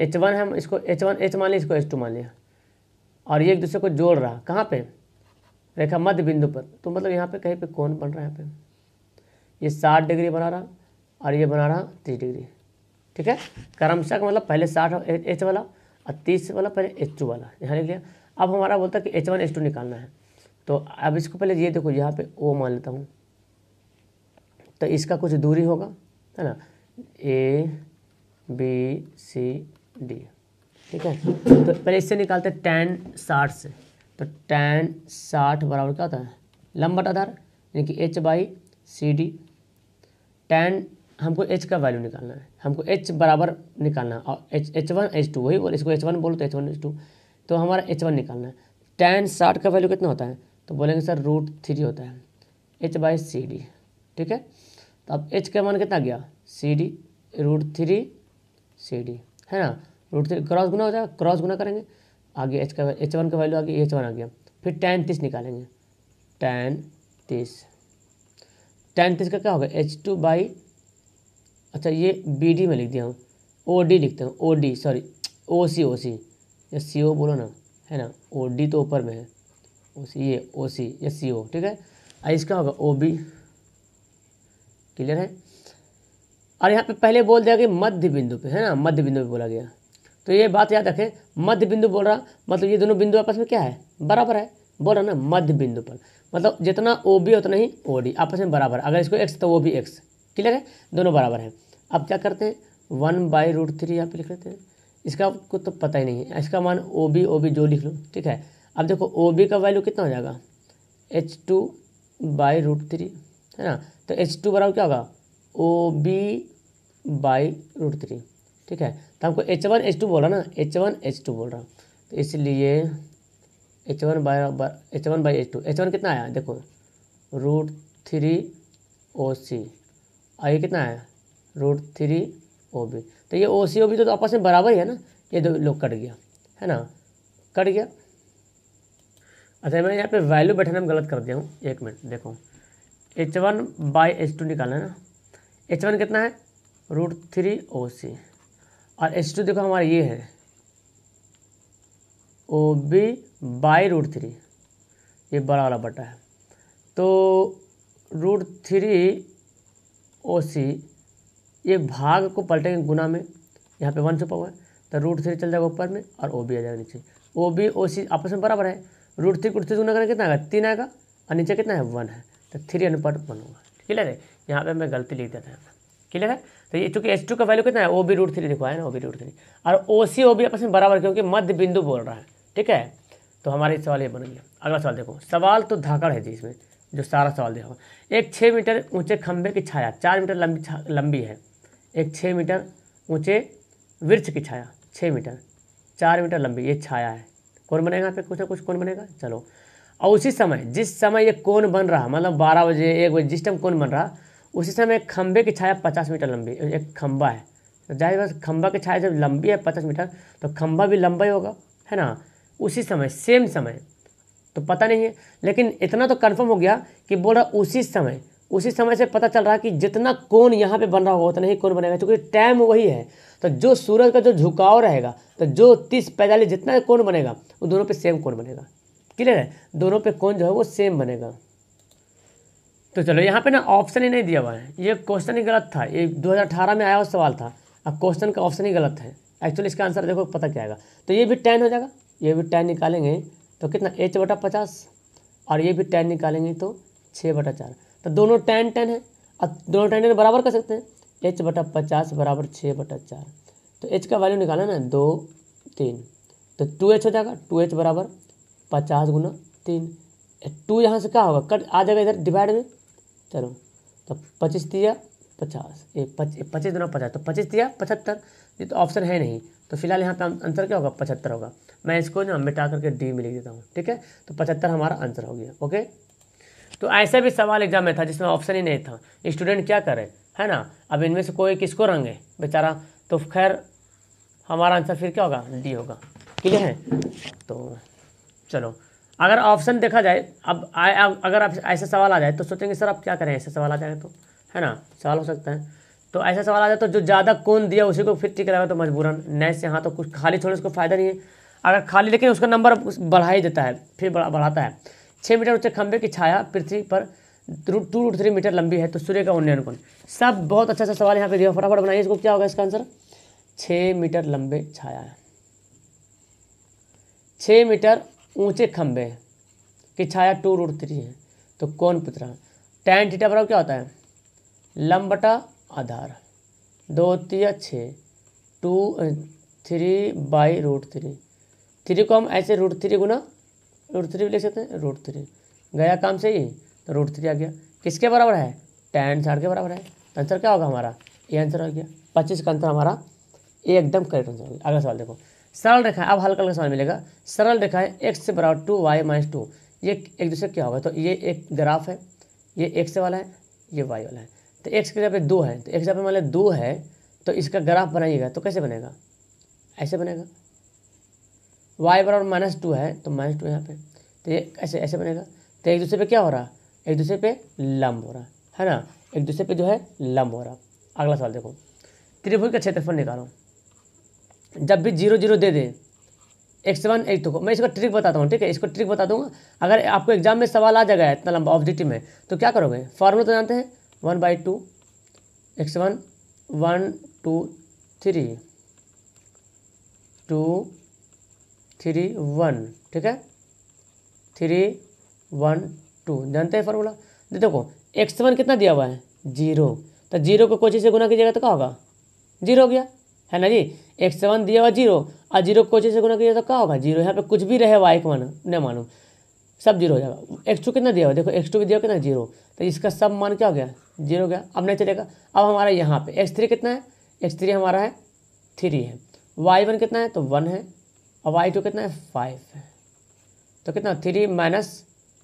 H1 है, हम इसको H1 H मान लिया, इसको H2 मान लिया, और ये एक दूसरे को जोड़ रहा कहाँ पे, रेखा मध्य बिंदु पर, तो मतलब यहाँ पे कहीं पे कोण बन रहा है, यहाँ पे ये 60 डिग्री बना रहा और ये बना रहा 30 डिग्री, ठीक है। क्रमशः का मतलब पहले 60 H वाला और 30 वाला पहले H2 वाला यहाँ लिख लिया। अब हमारा बोलता है कि H1 H2 निकालना है, तो अब इसको पहले ये देखो, यहाँ पे O मान लेता हूँ, तो इसका कुछ दूरी होगा, है ना, A B C D, ठीक है। तो पहले इससे निकालते हैं tan 60 से, तो tan 60 बराबर क्या होता है लंब बटा आधार यानी कि h/CD। tan हमको h का वैल्यू निकालना है, हमको h बराबर निकालना है और h1 h2 वही बोल, इसको h1 बोलो तो h1 h2, तो हमारा h1 निकालना है। tan 60 का वैल्यू कितना होता है, तो बोलेंगे सर √3 होता है h/CD। ठीक है, तो अब h का मान कितना गया CD, √3 CD है ना, √3 क्रॉस गुना हो जाएगा, क्रॉस गुना करेंगे, आगे h1 का वैल्यू आगे h1 आ गया। फिर tan 30 निकालेंगे, tan 30 का क्या होगा h2/, अच्छा ये BD में लिख दिया हूँ, OD लिखते हैं, OD सॉरी OC या CO बोलो ना, है ना, OD तो ऊपर में है, OC ये OC या CO। ठीक है, और इसका होगा OB। क्लियर है, और यहाँ पे पहले बोल दिया कि मध्य बिंदु पे, है ना, मध्य बिंदु पे बोला गया, तो ये बात याद रखें, मध्य बिंदु बोल रहा मतलब ये दोनों बिंदु आपस में क्या है, बराबर है, बोल रहा ना मध्य बिंदु पर, मतलब जितना OB उतना ही OD आपस में बराबर, अगर इसको x तो वो भी x। क्लियर है, दोनों बराबर है। अब क्या करते हैं 1/√3 यहाँ पे लिख लेते हैं, इसका आपको तो पता ही नहीं है, इसका मान OB जो लिख लो। ठीक है, अब देखो OB का वैल्यू कितना हो जाएगा h2/√3 है ना, तो h2 बराबर क्या होगा OB/√3। ठीक है, तो हमको h1 h2 बोल रहा ना, h1 h2 बोल रहा, तो इसलिए h1/h2, h1 कितना आया देखो √3 OC, और ये कितना आया √3 OB, तो ये OC OB तो आपस में बराबर ही है ना, ये दो लोग कट गया, है ना, कट गया। अच्छा मैं यहाँ पे वैल्यू बैठाने में गलत कर दिया हूँ, एक मिनट देखो, h1/h2 निकालना है ना, h1 कितना है √3 OC, और h2 देखो हमारा ये है OB/√3, ये बड़ा वाला बटा है, तो √3 OC, ये भाग को पलटेंगे गुना में, यहाँ पे 1 छुपा हुआ है, तो √3 चल जाएगा ऊपर में और OB आ जाएगा नीचे, OB OC आपस में बराबर है, √3 गुना करें कितना आएगा 3 आएगा, और नीचे कितना है 1 है, तो 3:1 होगा। क्लियर है, यहाँ पे मैं गलती लिख देता है। क्लियर है, तो ये चूंकि h2 का वैल्यू कितना है OB√3 लिखा है ना, OB√3, और OC OB आपस में बराबर क्योंकि मध्य बिंदु बोल रहा है। ठीक है, तो हमारे सवाल ये बन गया। अगला सवाल देखो, सवाल तो धाकड़ है जी इसमें, जो सारा सवाल देखो, एक 6 मीटर ऊंचे खंभे की छाया 4 मीटर लंबी है, एक 6 मीटर ऊंचे वृक्ष की छाया 6 मीटर 4 मीटर लंबी, ये छाया है, कौन बनेगा यहाँ पे, कुछ ना कुछ कौन बनेगा। चलो, और उसी समय जिस समय ये कौन बन रहा, मतलब 12 बजे 1 बजे जिस टाइम कौन बन रहा, उसी समय एक खंभे की छाया 50 मीटर लंबी, एक खंभा है, तो जाहिर बात खंभा की छाया जब लंबी है 50 मीटर, तो खंभा भी लंबा ही होगा, है ना, उसी समय सेम समय, तो पता नहीं है, लेकिन इतना तो कंफर्म हो गया कि बोल रहा उसी समय से पता चल रहा है कि जितना कोण यहाँ पे बन रहा होगा उतना ही कोण बनेगा, क्योंकि टाइम वही है, तो जो सूरज का जो झुकाव रहेगा, तो जो 30-45 जितना कोण बनेगा वो दोनों पे सेम कोण बनेगा। क्लियर है, दोनों पे कोण जो है वो सेम बनेगा। तो चलो यहाँ पे ना ऑप्शन ही नहीं दिया हुआ है, ये क्वेश्चन ही गलत था, ये 2018 में आया हुआ सवाल था, अब क्वेश्चन का ऑप्शन ही गलत है। एक्चुअली इसका आंसर देखो पता क्या आएगा, तो ये भी tan हो जाएगा, ये भी tan निकालेंगे तो कितना h/50, और ये भी tan निकालेंगे तो 6/4, तो दोनों tan है, अब दोनों tan बराबर कर सकते हैं, h/50 बराबर 6/4, तो h का वैल्यू निकाला ना 2 3, तो 2h हो जाएगा, 2h बराबर 50 गुना 3, 2 यहाँ से क्या होगा कट आ जाएगा इधर डिवाइड में, चलो तो 25 दिया 50, ये 25 दूना 50, तो 25 दिया 75, ये तो ऑप्शन है नहीं, तो फिलहाल यहाँ पे आंसर क्या होगा 75 होगा। मैं इसको ना मिटा करके डी में लिख देता हूँ। ठीक है, तो 75 हमारा आंसर हो गया। ओके, तो ऐसा भी सवाल एग्जाम में था जिसमें ऑप्शन ही नहीं था, स्टूडेंट क्या करे, है ना, अब इनमें से कोई किसको रंगे बेचारा, तो खैर हमारा आंसर फिर क्या होगा डी होगा। क्लियर है, तो चलो अगर ऑप्शन देखा जाए, अब अगर आप ऐसा सवाल आ जाए तो सोचेंगे सर आप क्या करें, ऐसा सवाल आ जाए तो, है ना, सवाल हो सकता है, तो ऐसा सवाल आ जाए तो जो ज़्यादा कोण दिया उसी को फिर टिक रहेगा, तो मजबूरन नए से, हाँ तो कुछ खाली छोड़ने उसको फ़ायदा नहीं है, अगर खाली, लेकिन उसका नंबर बढ़ा ही देता है, फिर बढ़ाता है। 6 मीटर ऊंचे खंभे की छाया पृथ्वी पर 2√3 मीटर लंबी है, तो सूर्य का उन्नयन कोण, सब बहुत अच्छा सा सवाल यहाँ पे दिया, फटाफट बनाइए इसको, क्या होगा इसका आंसर 6 मीटर लंबे छाया है, 6 मीटर ऊंचे खंभे की छाया 2√3 है, तो कौन पूछ रहा है, tan थीटा बराबर क्या होता है लंब बटा आधार, 2 3 6, 3/√3, 3 को हम ऐसे √3 गुना √3 भी लिख सकते हैं, √3 गया काम से ही, तो √3 आ गया। किसके बराबर है? tan 60 के बराबर है। तो आंसर क्या होगा हमारा? ये आंसर हो गया। 25 का आंसर हमारा ये एकदम करेक्ट आंसर होगा। अगला सवाल देखो, सरल रेखा है, अब हल्का हल्का सवाल मिलेगा। सरल रेखा है x से बराबर 2y-2, ये एक दूसरे क्या होगा? तो ये एक ग्राफ है, ये x वाला है, ये y वाला है। तो x के जगह पे 2 है, तो x जगह पे मान लिया 2 है, तो इसका ग्राफ बनाइएगा तो कैसे बनेगा? ऐसे बनेगा। y बराबर -2 है, तो -2 यहाँ पे, तो ये ऐसे ऐसे बनेगा। तो एक दूसरे पे क्या हो रहा? एक दूसरे पे लंब हो रहा है ना, एक दूसरे पे जो है लंब हो रहा। अगला सवाल देखो, त्रिभुज का क्षेत्रफल निकालो। जब भी 0 0 दे दे x1 x2 को, मैं इसका ट्रिक बताता हूँ, ठीक है, इसको ट्रिक बता दूंगा। अगर आपको एग्जाम में सवाल आ जाएगा इतना लंबा ऑब्जेक्टिव में, तो क्या करोगे? फॉर्मूला तो जानते हैं, 1/2 x1 1 2 3 2 3 1, ठीक है, 3 1 2, जानते हैं फार्मूला। देखो x1 कितना दिया हुआ है? 0, तो 0 को कोई चीज़ से गुना कीजिएगा तो क्या होगा? 0 हो गया, है ना जी। x1 दिया हुआ 0 और 0 को कोई चीज़ से गुना कीजिएगा तो क्या होगा? 0। यहाँ पे कुछ भी रहे y को न मानो, सब 0 हो जाएगा। x2 कितना दिया हुआ? देखो x2 भी दिया हुआ कितना? 0, तो इसका सब मान क्या हो गया? 0 हो गया। अब नहीं चलेगा। अब हमारा यहाँ पे x3 कितना है? x3 हमारा है 3 है। y1 कितना है? तो 1 है। और y2 कितना है? 5 है। तो कितना? 3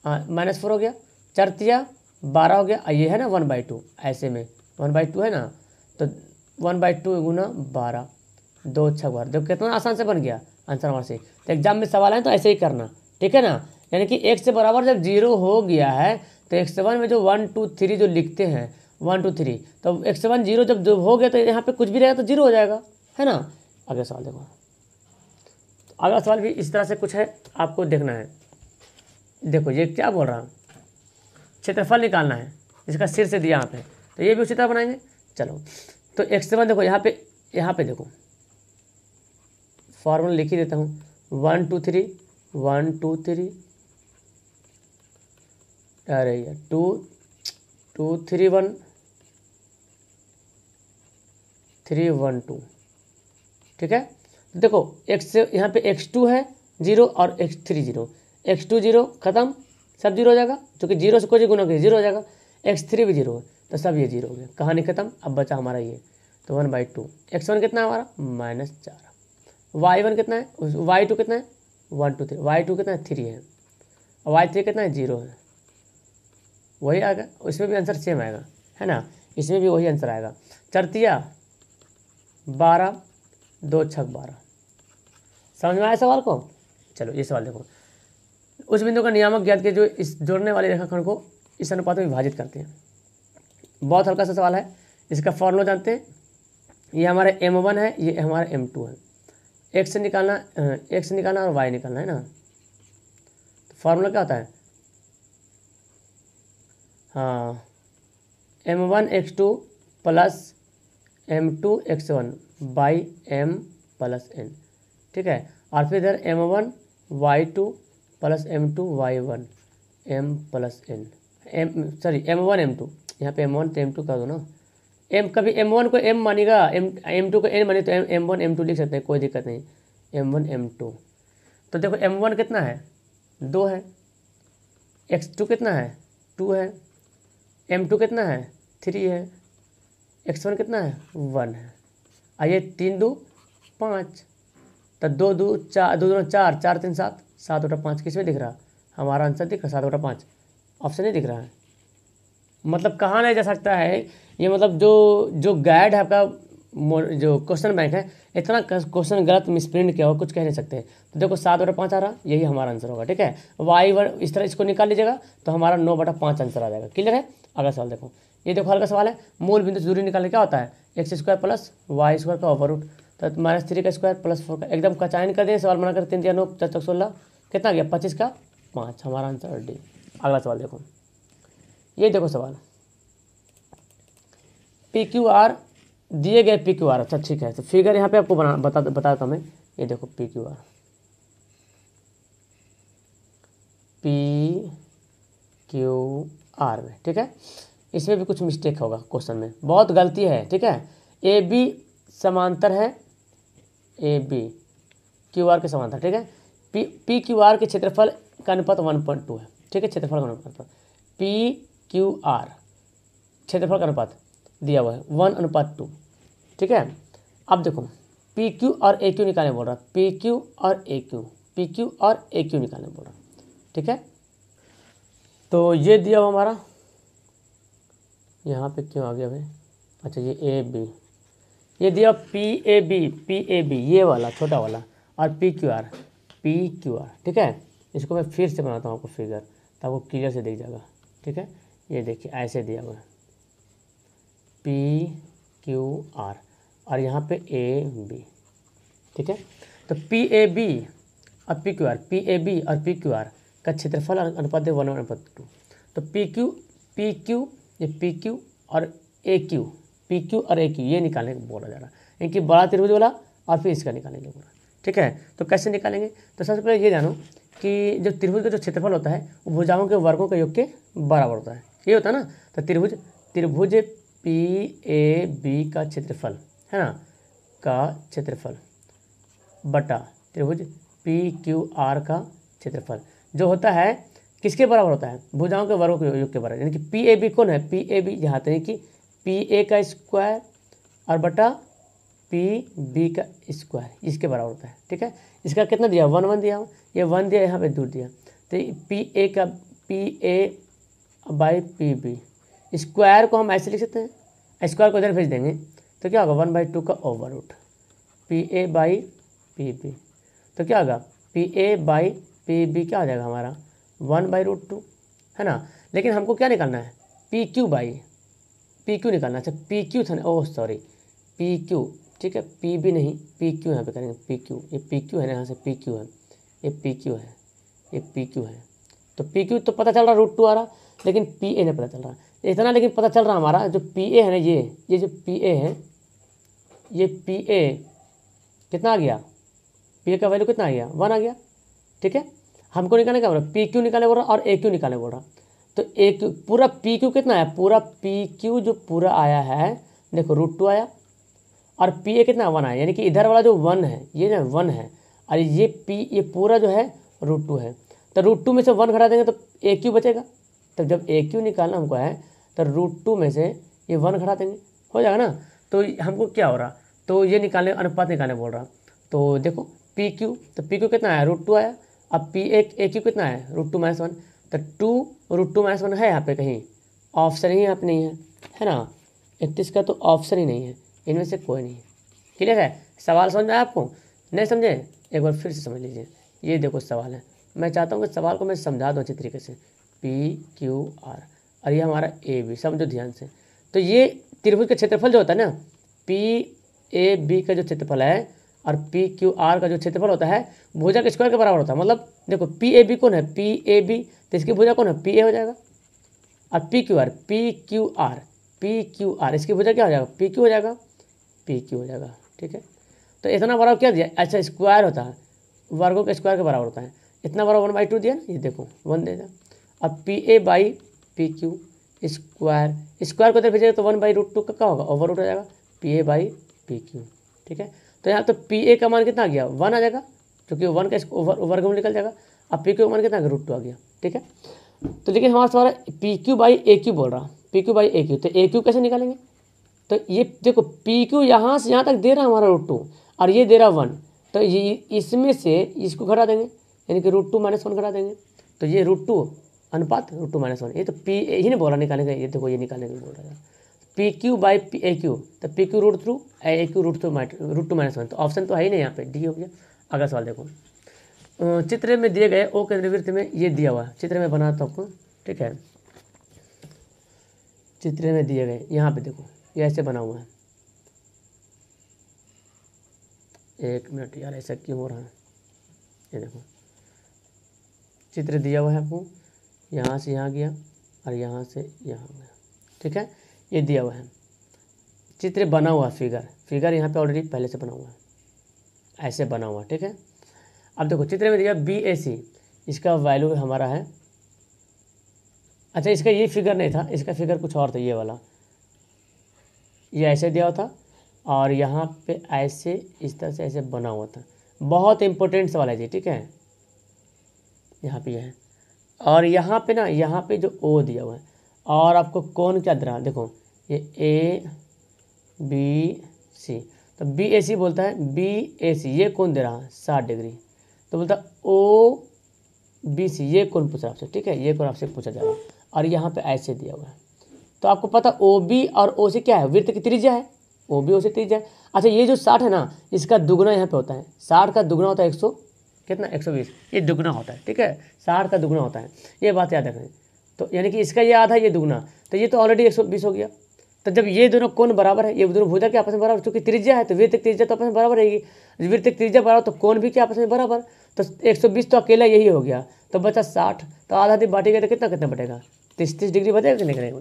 -4 हो गया, 4 3 12 हो गया। और ये है ना 1/2, ऐसे में 1/2 है ना, तो 1/2 गुना 12, 2 6 12। देखो कितना आसान से बन गया आंसर हमारे से। तो एग्जाम में सवाल है तो ऐसे ही करना, ठीक है ना। यानी कि x से बराबर जब 0 हो गया है, तो x1 में जो 1 2 3 जो लिखते हैं 1 2 3, तो x1 0 जब हो गया तो यहाँ पे कुछ भी रहेगा तो 0 हो जाएगा, है ना। अगला सवाल देखो, अगला सवाल भी इस तरह से कुछ है, आपको देखना है। देखो ये क्या बोल रहा है, क्षेत्रफल निकालना है, इसका सिर से दिया यहाँ पे, तो ये भी उसी तरह बनाएंगे। चलो, तो x1 देखो यहाँ पे देखो फॉर्मूला लिख ही देता हूँ, 1 2 3 1 2 3, अरे यार 2 2 3 1 3 1 2, ठीक है। देखो x यहाँ पे x2 है 0 और x3 0, x2 0 खत्म, सब 0 हो जाएगा, क्योंकि 0 से कोई गुना किया 0 हो जाएगा। x3 भी 0 है, तो सब ये 0 हो गया, कहानी खत्म। अब बचा हमारा ये, तो 1/2। x1 कितना है हमारा? -4। y1 कितना है? y2 कितना है? 1 2 3। y2 कितना है? 3 है। और y3 कितना है? 0 है। वही आएगा, इसमें भी आंसर सेम आएगा, है ना, इसमें भी वही आंसर आएगा। 4 3 12, 2 6 12। समझ में आया सवाल को? चलो ये सवाल देखो, उस बिंदु का नियामक ज्ञात के जो इस जोड़ने वाले रेखाखंड को इस अनुपात में विभाजित करते हैं। बहुत हल्का सा सवाल है, इसका फॉर्मूला जानते हैं। ये हमारे m1 है, ये हमारा m2 है। x निकालना और y निकालना है ना। तो फॉर्मूला क्या होता है? हाँ, m1 x2 plus m2 x1 by m plus n, ठीक है। और फिर इधर m1 y2 plus m2 y1 m plus n, m1 m2, यहाँ पे m1 तो m2 कर दो ना। m कभी m1 को m मानेगा, m2 को n माने तो m1 m2 लिख सकते हैं, कोई दिक्कत नहीं, m1 m2। तो देखो m1 कितना है? 2 है। x2 कितना है? 2 है। m2 कितना है? 3 है। x1 कितना है? 1 है। आइए 3 2 5, तो 2 2 4, 2 2 4, 4 3 7, 7 बटा 5 किस में दिख रहा? हमारा आंसर दिख रहा 7 बटा 5, ऑप्शन नहीं दिख रहा है। मतलब कहाँ नहीं जा सकता है ये, मतलब जो गाइड है आपका, जो क्वेश्चन बैंक है, इतना क्वेश्चन गलत मिसप्रिंट किया हो, कुछ कह नहीं सकते। तो देखो 7 बटा 5 आ रहा, यही हमारा आंसर होगा, ठीक है। y1 इस तरह इसको निकाल लीजिएगा तो हमारा 9 बटा 5 आंसर आ जाएगा। क्लियर है? अगला सवाल देखो, ये देखो हल्का सवाल है, मूल बिंदु से दूरी निकालने क्या होता है? x² प्लस y² का ओवर रूट, तो -3 का स्क्वायर प्लस 4 का, एकदम कचाइन कर दें, सवाल बना कर 3 3 9 4 4 16, कितना गया? 25 का 5, हमारा आंसर डी। अगला सवाल देखो, ये देखो सवाल, PQR दिए गए PQR, अच्छा ठीक है, तो फिगर यहाँ पे आपको बताता हूँ मैं। ये देखो PQR में, ठीक है, इसमें भी कुछ मिस्टेक होगा क्वेश्चन में, बहुत गलती है, ठीक है। AB समांतर है, AB QR के समांतर, ठीक है। PQR के क्षेत्रफल का अनुपात 1.2 है, ठीक है, क्षेत्रफल का अनुपात PQR, क्षेत्रफल का अनुपात दिया हुआ है 1:2। ठीक है, अब देखो PQ और AQ निकालने बोल रहा, PQ और AQ निकालने बोल रहा। ठीक है, तो ये दिया हुआ हमारा, यहाँ पे क्यों आ गया भाई, अच्छा ये AB, ये दिया PAB ये वाला छोटा वाला, और PQR। ठीक है, इसको मैं फिर से बनाता हूँ आपको फिगर, तो आपको क्लियर से दिख जाएगा। ठीक है, ये देखिए ऐसे दिया हुआ है PQR और यहाँ पे AB। ठीक है, तो PAB और PQR का क्षेत्रफल अनुपात है 1:2। तो PQ और AQ ये निकालने को बोला जा रहा है, इनकी बड़ा त्रिभुज वाला और फिर इसका निकालेंगे पूरा। ठीक है, तो कैसे निकालेंगे, तो सबसे पहले ये जानो कि जो त्रिभुज का जो क्षेत्रफल होता है वो भुजाओं के वर्गों के योग के बराबर होता है, ये होता है ना। तो त्रिभुज PAB का क्षेत्रफल है ना, का क्षेत्रफल बटा त्रिभुज PQR का क्षेत्रफल जो होता है किसके बराबर होता है, भुजाओं के वर्गों के योग के बराबर। यानी कि PAB कौन है, PAB यहाँ तक कि PA का स्क्वायर और बटा PB का स्क्वायर इसके बराबर होता है। ठीक है, इसका कितना दिया 1 दिया, ये 1 दिया, यहाँ पे 2 दिया, तो PA का PA/PB स्क्वायर को हम ऐसे लिख सकते हैं, स्क्वायर को इधर भेज देंगे तो क्या होगा 1/2 का ओवर रूट PA/PB, तो क्या होगा PA/PB क्या हो जाएगा हमारा 1/√2 है ना। लेकिन हमको क्या निकालना है PQ निकालना। अच्छा PQ था ना, ओह सॉरी PQ, ठीक है PB नहीं PQ यहाँ पे करेंगे PQ, ये PQ है ना, यहाँ से PQ है, ये PQ है, तो PQ तो पता चल रहा √2 आ रहा, लेकिन PA नहीं पता चल रहा इतना, लेकिन पता चल रहा हमारा जो PA है ना, ये जो PA है, ये PA कितना आ गया, PA का वैल्यू कितना आ गया 1 आ गया। ठीक है, हमको निकालने का बोल रहा, PQ निकालने बोल रहा और AQ निकालने बोल रहा। तो एक पूरा PQ कितना है, पूरा PQ जो पूरा आया है देखो √2 आया, और PA कितना 1 आया, यानी कि इधर वाला जो 1 है ये ना 1 है, और ये पूरा जो है √2 है। तो √2 में से 1 घटा देंगे तो AQ बचेगा। तो जब AQ निकालना हमको है तो √2 में से ये 1 घटा देंगे, हो जाएगा ना। तो हमको क्या हो रहा, तो ये निकालने अनुपात निकालने बोल रहा। तो देखो PQ, तो PQ कितना आया √2 आया, अब AQ कितना है √2 - 1, तो 2 √2 - 1 है यहाँ पे कहीं, ऑप्शन ही यहाँ पे नहीं है ना, 31 का तो ऑप्शन ही नहीं है, इनमें से कोई नहीं है। क्लियर है, सवाल समझ में आया आपको, नहीं समझे एक बार फिर से समझ लीजिए। ये देखो सवाल है, मैं चाहता हूँ कि सवाल को मैं समझा दूँ अच्छी तरीके से, PQR और ये हमारा AB, समझो ध्यान से। तो ये त्रिभुज का क्षेत्रफल जो होता है ना, PAB का जो क्षेत्रफल है और PQR का जो क्षेत्रफल होता है भुजा के स्क्वायर के बराबर होता है। मतलब देखो PAB कौन है, PAB, तो इसकी भुजा कौन है PA हो जाएगा, और PQR इसकी भुजा क्या हो जाएगा PQ हो जाएगा, PQ हो जाएगा। ठीक है, तो इतना बराबर क्या दिया, अच्छा स्क्वायर होता है, वर्गों के स्क्वायर के बराबर होता है, इतना बराबर 1/2 दिया ना, ये देखो 1 दे दिया। अब PA/PQ स्क्वायर को इधर भेजेगा तो 1/√2 का क्या होगा ओवर रूट हो जाएगा PA/PQ। ठीक है, तो यहाँ तो PA का मान कितना आ गया 1 आ जाएगा, क्योंकि 1 का वर्गमूल निकल जाएगा। अब PQ का मान कितना आ गया √2 आ गया। ठीक है, तो लेकिन हमारा सवाल PQ/AQ बोल रहा, PQ/AQ, तो AQ कैसे निकालेंगे। तो ये देखो PQ यहाँ से यहाँ तक दे रहा हमारा √2 और ये दे रहा 1, तो ये इसमें से इसको घटा देंगे, यानी कि √2 - 1 घटा देंगे, तो ये √2 अनुपात √2 - 1, ये तो P ही नहीं बोल रहा निकालेंगे, ये देखो ये निकालने को बोल रहा है PQ/AQ, तो PQ √2 AQ √2 - 1, तो ऑप्शन तो है ही नहीं यहाँ पे, डी हो गया। अगला सवाल देखो, चित्र में दिए गए ओ केंद्रवृत्त में ये दिया हुआ चित्र में बनाता हूँ आपको। ठीक है, चित्र में दिए गए यहाँ पे देखो ये ऐसे बना हुआ है, एक मिनट यार ऐसा क्यों हो रहा है, ये देखो चित्र दिया हुआ है आपको, यहाँ से यहाँ गया और यहाँ से यहाँ गया। ठीक है, ये दिया हुआ है, चित्र बना हुआ फिगर यहाँ पे ऑलरेडी पहले से बना हुआ है, ऐसे बना हुआ। ठीक है, अब देखो चित्र में दिया BAC, इसका वैल्यू हमारा है, अच्छा इसका ये फिगर नहीं था, इसका फिगर कुछ और था, ये वाला ये ऐसे दिया हुआ था और यहाँ पे ऐसे इस तरह से ऐसे बना हुआ था, बहुत इंपॉर्टेंट सवाल है जी। ठीक है, यहाँ पे है और यहाँ पे ना, यहाँ पे जो ओ दिया हुआ है, और आपको कौन क्या दे रहा है, देखो ये ए बी सी, तो बी ए सी बोलता है, बी ए सी ये कौन दे रहा है 60 डिग्री, तो बोलता ओ बी सी ये कौन पूछ रहा है आपसे, ठीक है, ये कौन आपसे पूछा जा रहा है, और यहाँ पे ऐसे दिया हुआ है। तो आपको पता ओ बी और ओ सी क्या है, वृत्त की त्रिज्या है, ओ बी ओ सी त्रिज्या है। अच्छा ये जो 60 है ना, इसका दुगना यहाँ पे होता है, 60 का दुगना होता है 100 कितना 120, ये दुगना होता है, ठीक है, 60 का दुगना होता है, ये बात याद रखें। तो यानी कि इसका ये आधा, ये दुगना, तो ये तो ऑलरेडी 120 हो गया। तो जब ये दोनों कोण बराबर है, ये दोनों भुजा के आपस में बराबर, क्योंकि त्रिज्या है तो वृत्त त्रिज्या तो आपस में बराबर रहेगी, वृत्त त्रिज्या बराबर तो कोण भी क्या आपस में बराबर, तो 120 तो अकेला यही हो गया, तो बचा 60, तो आधा आधी बांटेगा तो कितना कितना बटेगा, 30 डिग्री बचेगा कि नहीं करेगा,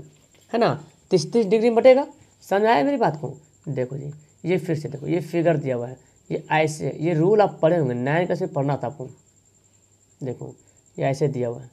है ना, 30 डिग्री में बटेगा। समझ आया मेरी बात को। देखो जी, ये फिर से देखो, ये फिगर दिया हुआ है, ये ऐसे, ये रूल आप पढ़े होंगे 9 क्लास में पढ़ना था आपको। देखो ये ऐसे दिया हुआ है,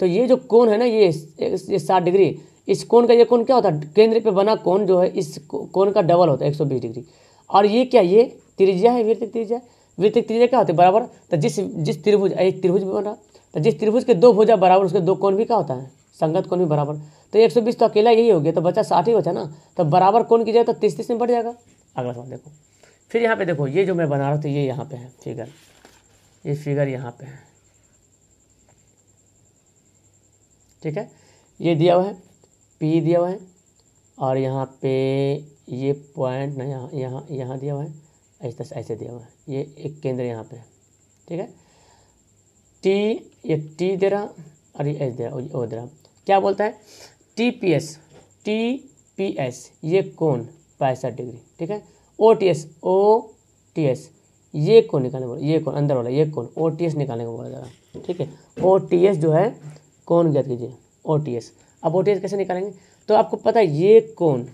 तो ये जो कोण है ना, ये 60 डिग्री, इस कोण का ये कोण क्या होता है, केंद्र पे बना कोण जो है इस कोण का डबल होता है 120 डिग्री। और ये क्या, ये त्रिज्या है, वृत्त त्रिज्या। वृत्त त्रिज्या क्या होती है, बराबर। तो जिस त्रिभुज, एक त्रिभुज भी बन रहा, तो जिस त्रिभुज के दो भुजा बराबर, उसके दो कोण भी क्या होता है, संगत कोण भी बराबर। तो 120 तो अकेला यही हो गया, तो बचा 60 ही बचा ना, तो बराबर कोण की जाए तो 30 में बढ़ जाएगा। अगला सवाल देखो, फिर यहाँ पे देखो, ये जो मैं बना रहा हूँ, तो ये यहाँ पे है फिगर, ये फिगर यहाँ पे है, ठीक है, ये दिया हुआ है, पी दिया हुआ है, और यहाँ पे ये पॉइंट ना, यहाँ यहाँ यहाँ दिया हुआ है, ऐसे दिया हुआ है, ये एक केंद्र यहाँ पे है, ठीक है। टी, ये टी दे रहा, और ये एस दे रहा, ओ दे रहा, क्या बोलता है, टी पी एस ये कोण 65 डिग्री, ठीक है। ओ टी एस ये कोण निकालने बोला, ये कोण अंदर वाला, ये कोण ओ टी एस निकालने को बोला जा रहा, ठीक है। ओ टी एस जो है कोण ज्ञात कीजिए, ओ टी एस। अब ओ टी एस कैसे निकालेंगे, तो आपको पता है ये कोण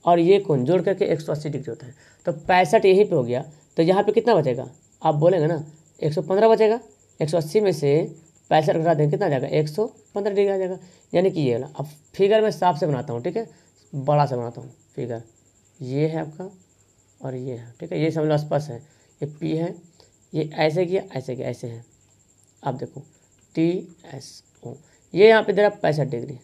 और ये कोण जोड़ करके 180 डिग्री होता है, तो 65 यहीं पे हो गया, तो यहाँ पे कितना बचेगा, आप बोलेंगे ना 115 बचेगा, 180 में से 65 घटा देंगे कितना आ जाएगा, 115 डिग्री आ जाएगा। यानी कि ये वाला, अब फिगर मैं साफ से बनाता हूँ, ठीक है, बड़ा से बनाता हूँ फिगर, ये है आपका और ये है, ठीक है, ये समझ लो स्पष्ट है, ये पी है, ये ऐसे किया ऐसे किया ऐसे है। अब देखो टी एस ओ, ये यहाँ पे दे रहा 65 डिग्री,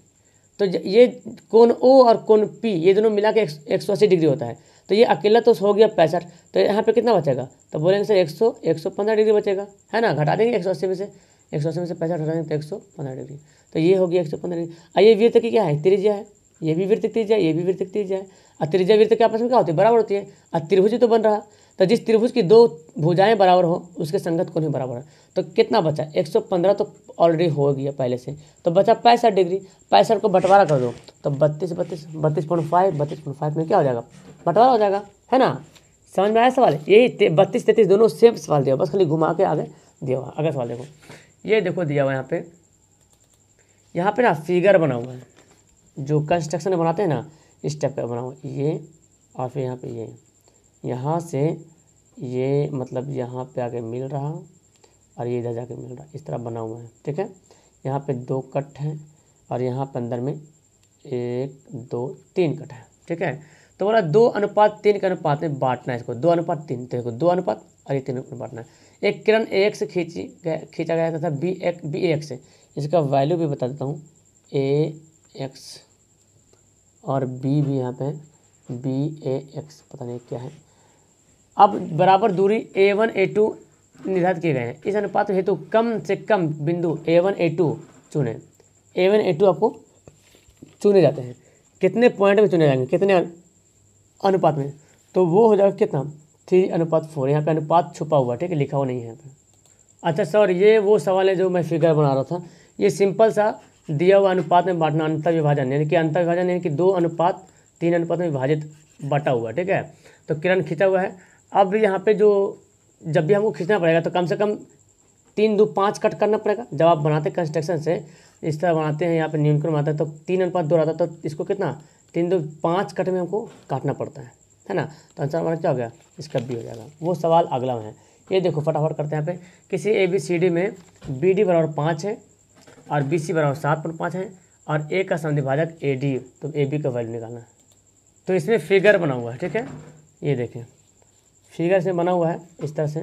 तो ये कोण ओ और कोण पी ये दोनों मिला के 180 डिग्री होता है, तो ये अकेला तो हो गया 65, तो यहाँ पे कितना बचेगा, तो बोलेंगे सर 115 डिग्री बचेगा, है ना, घटा देंगे 180 में से, 180 में से 65 घटा देंगे तो 115 डिग्री, तो ये हो गया 115 डिग्री। और ये वृत्त की क्या है, त्रिज्या है, ये भी वृत्त त्रिज्या, ये भी वृत्त त्रिज्या है, और त्रिज्या वृत्त के आपस में क्या होती है, बराबर होती है, और त्रिभुज तो बन रहा, तो जिस त्रिभुज की दो भुजाएं बराबर हो उसके संगत कोण भी बराबर है, तो कितना बचा 115 तो ऑलरेडी हो गया पहले से, तो बचा 65 डिग्री, 65 को बंटवारा कर दो, तो 32.5 में क्या हो जाएगा, बंटवारा हो जाएगा, है ना। समझ में आया सवाल, यही 32-33 दोनों सेम सवाल दिया, बस खाली घुमा के आगे दिया हुआ। अगला सवाल देखो, ये देखो दिया हुआ यहाँ पे ना फिगर बना हुआ है, जो कंस्ट्रक्शन बनाते हैं ना इस टाइप का बना हुआ, ये और फिर यहाँ पे ये, यहाँ से ये मतलब यहाँ पे आके मिल रहा और ये इधर जाके मिल रहा, इस तरह बना हुआ है, ठीक है। यहाँ पे 2 कट हैं और यहाँ पे अंदर में 1 2 3 कट है, ठीक है। तो बोला 2:3 के अनुपात में बांटना है इसको, 2:3, देखो 2 अनुपात और ये 3 में बांटना है। एक किरण ए से खींचा गया तथा बी एक्स से, इसका वैल्यू भी बता देता हूँ, ए एक्स और बी भी यहाँ पे है, बी ए एक्स पता नहीं क्या है। अब बराबर दूरी A1 A2 निर्धारित किए गए हैं, इस अनुपात हेतु कम से कम बिंदु A1 A2 चुने। A1 A2 आपको चुने जाते हैं, कितने पॉइंट में चुने जाएंगे, कितने अनुपात में, तो वो हो जाएगा कितना 3:4। यहाँ पे अनुपात छुपा हुआ, ठीक है, लिखा हुआ नहीं है यहाँ पे। अच्छा सर, ये वो सवाल है जो मैं फिगर बना रहा था, ये सिंपल सा दिया हुआ अनुपात में बांटना, अंतर विभाजन, यानी कि अंतर विभाजन यानी कि 2:3 अनुपात में विभाजित बटा हुआ, ठीक है। तो किरण खींचा हुआ है, अब यहाँ पे जो जब भी हमको खींचना पड़ेगा तो कम से कम 3 2 5 कट करना पड़ेगा। जब आप बनाते कंस्ट्रक्शन से इस तरह बनाते हैं, यहाँ पे न्यूनक्रम आता है तो 3:2 आता है, तो इसको कितना 3 2 5 कट में हमको काटना पड़ता है ना। तो आंसर हमारा क्या हो गया, इसका बी हो जाएगा। वो सवाल अगला है, ये देखो फटाफट करते हैं। यहाँ पे किसी ABCD में BD बराबर 5 है और BC बराबर 7.5 है और A का समद्विभाजक AD, तो AB का वैल्यू निकालना है। तो इसमें फिगर बना हुआ है, ठीक है, ये देखें फिगर से बना हुआ है, इस तरह से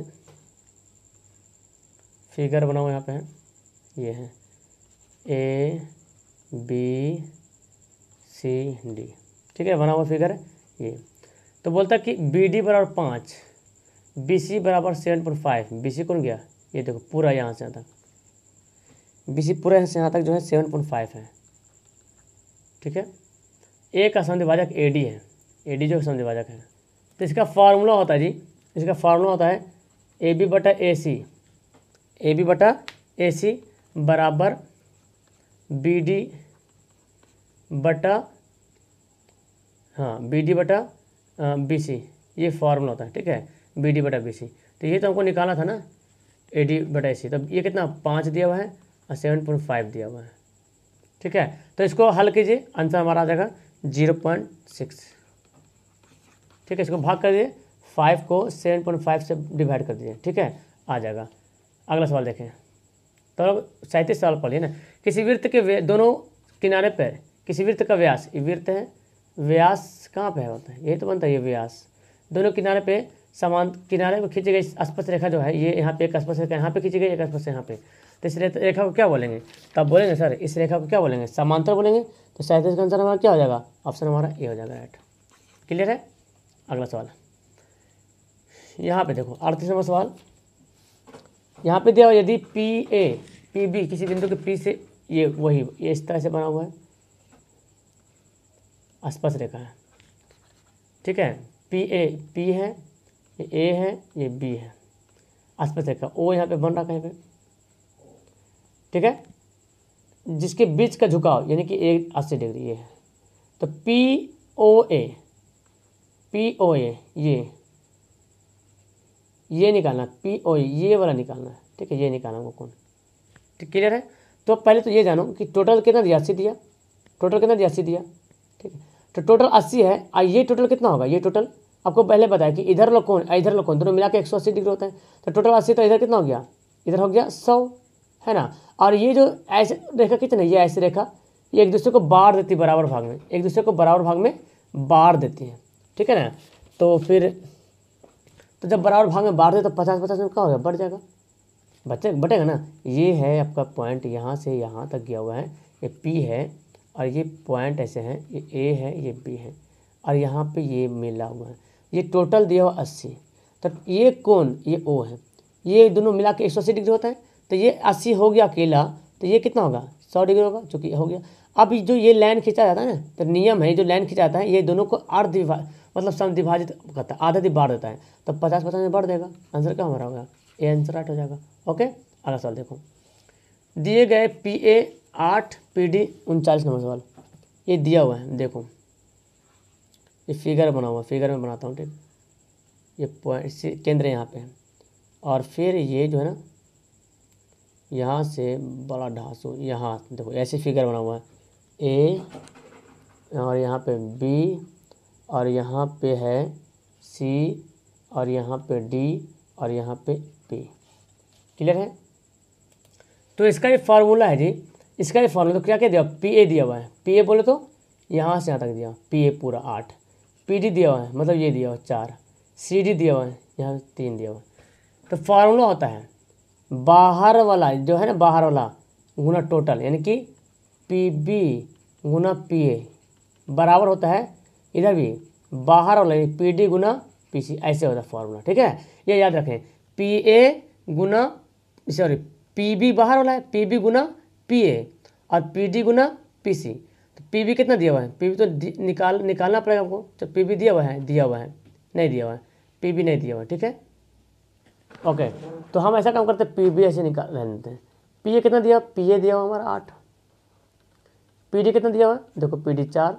फिगर बना हुआ यहाँ पे है, ये है ए बी सी डी, ठीक है, बना हुआ फिगर है ये। तो बोलता कि बी डी बराबर 5, बी सी बराबर 7.5, बी सी कौन गया, ये देखो पूरा यहाँ से यहाँ तक, बी सी पूरा यहाँ से यहाँ तक जो है 7.5 है, ठीक है। ए का समद्विभाजक ए डी है, ए डी जो समद्विभाजक है। तो इसका फार्मूला होता है जी, इसका फार्मूला होता है ए बी बटा ए सी, ए बी बटा ए सी बराबर बी डी बटा, हाँ बी डी बटा बी सी, ये फार्मूला होता है, ठीक है, बी डी बटा बी सी। तो ये तो हमको निकाला था ना ए डी बटा ए सी, तो ये कितना 5 दिया हुआ है और 7.5 दिया हुआ है, ठीक है। तो इसको हल कीजिए, आंसर हमारा आ जाएगा 0.6, ठीक है। इसको भाग कर दिए, 5 को 7.5 से डिवाइड कर दीजिए, ठीक है, आ जाएगा। अगला सवाल देखें, तो 37 सवाल पढ़िए ना। किसी वृत्त के दोनों किनारे पर किसी वृत्त का व्यास, ये वृत्त है, व्यास कहाँ पे होता है, ये तो बनता है ये व्यास, दोनों किनारे पे समान किनारे पर खींची गई स्पर्श रेखा जो है, ये यहाँ पे एक स्पर्श रेखा यहाँ पे खींची गई, एक स्पर्श यहाँ पे, तो इस रेखा को क्या बोलेंगे, तब बोलेंगे सर इस रेखा को क्या बोलेंगे, समांतर बोलेंगे। तो 37 का आंसर हमारा क्या हो जाएगा, ऑप्शन हमारा ए हो जाएगा, राइट। क्लियर है। अगला सवाल यहाँ पे देखो, 38 नंबर सवाल यहाँ पे दिया, यदि पी ए पी बी किसी बिंदु के पी से, ये वही ये इस तरह से बना हुआ है, स्पर्श रेखा है, ठीक है, पी है, ये ए है, ये बी है, स्पर्श रेखा ओ यहाँ पे बन रहा कहीं पे, ठीक है, जिसके बीच का झुकाव यानी कि 80 डिग्री ये है। तो पी ओ ए ये निकालना, पी ओ ये वाला निकालना है, ठीक है, ये निकालना वो कौन, ठीक, क्लियर है। तो पहले तो ये जानो कि टोटल कितना दिया, 80 दिया, टोटल कितना दिया, 80 दिया, ठीक है। तो टोटल 80 है, और ये टोटल कितना होगा, ये टोटल आपको पहले बताया कि इधर लोग कौन इधर लोग कौन, दोनों मिला के 180 डिग्री होता है। तो टोटल 80, तो इधर कितना हो गया, इधर हो गया 100, है ना। और ये जो ऐसे रेखा कितना, ये ऐसी रेखा, ये एक दूसरे को बाढ़ देती है बराबर भाग में, एक दूसरे को बराबर भाग में बाढ़ देती है, ठीक है ना। तो फिर तो जब बराबर भाग में बाढ़ दे तो 50-50 में क्या होगा, बढ़ जाएगा, बटेगा ना। ये है आपका पॉइंट, यहाँ से यहाँ तक गया हुआ है, ये पी है, और ये पॉइंट ऐसे हैं, ये ए है, ये बी है, और यहाँ पे ये मिला हुआ है, ये टोटल दिया हुआ 80। तो ये कौन, ये ओ है, ये दोनों मिला के 180 डिग्री होता है। तो ये 80 हो गया अकेला, तो ये कितना होगा, 100 डिग्री होगा, चूँकि हो गया। अब जो ये लाइन खींचा जाता है ना, तो नियम है, जो लाइन खींचा जाता है ये दोनों को मतलब समद्विभाजित करता है, आधा बाढ़ देता है, तो 50-50 में बढ़ देगा। आंसर क्या हमारा होगा, ए आंसर राइट हो जाएगा। ओके, अगला सवाल देखो, दिए गए P A 8 P D 39 number सवाल, ये दिया हुआ है, देखो ये फिगर बना हुआ, फिगर में बनाता हूँ, ठीक, ये पॉइंट केंद्र यहाँ पे है, और फिर ये जो है ना यहाँ से बड़ा ढांसू, यहाँ देखो ऐसे फिगर बना हुआ है, ए और यहाँ पे बी और यहाँ पे है सी और यहाँ पे डी और यहाँ पे पी। क्लियर है। तो इसका ये फार्मूला है जी, इसका ये फार्मूला, तो क्या क्या दिया, पी ए दिया हुआ है, पी ए बोले तो यहाँ से यहाँ तक दिया, पी ए पूरा 8, पी डी दिया हुआ है, मतलब ये दिया हुआ 4, सी डी दिया हुआ है, यहाँ 3 दिया हुआ है। तो फार्मूला होता है बाहर वाला जो है ना, बाहर वाला गुना टोटल, यानी कि पी बी गुना पी ए बराबर होता है इधर भी बाहर वाला पी डी गुना पी सी, ऐसे होता है फार्मूला, ठीक है, ये याद रखें। पी ए गुना सॉरी पी बी बाहर वाला है, पी बी गुना पी ए और पी डी गुना पी सी। तो पी बी कितना दिया हुआ है, पी बी तो निकालना पड़ेगा हमको। तो पी बी दिया हुआ है नहीं दिया हुआ है, पी बी नहीं दिया हुआ है, ठीक है। ओके, तो हम ऐसा काम करते हैं, पी बी ऐसे निकाल लेते हैं। पी ए कितना दिया, पी ए दिया हुआ हमारा 8, पी डी कितना दिया हुआ है, देखो पी डी 4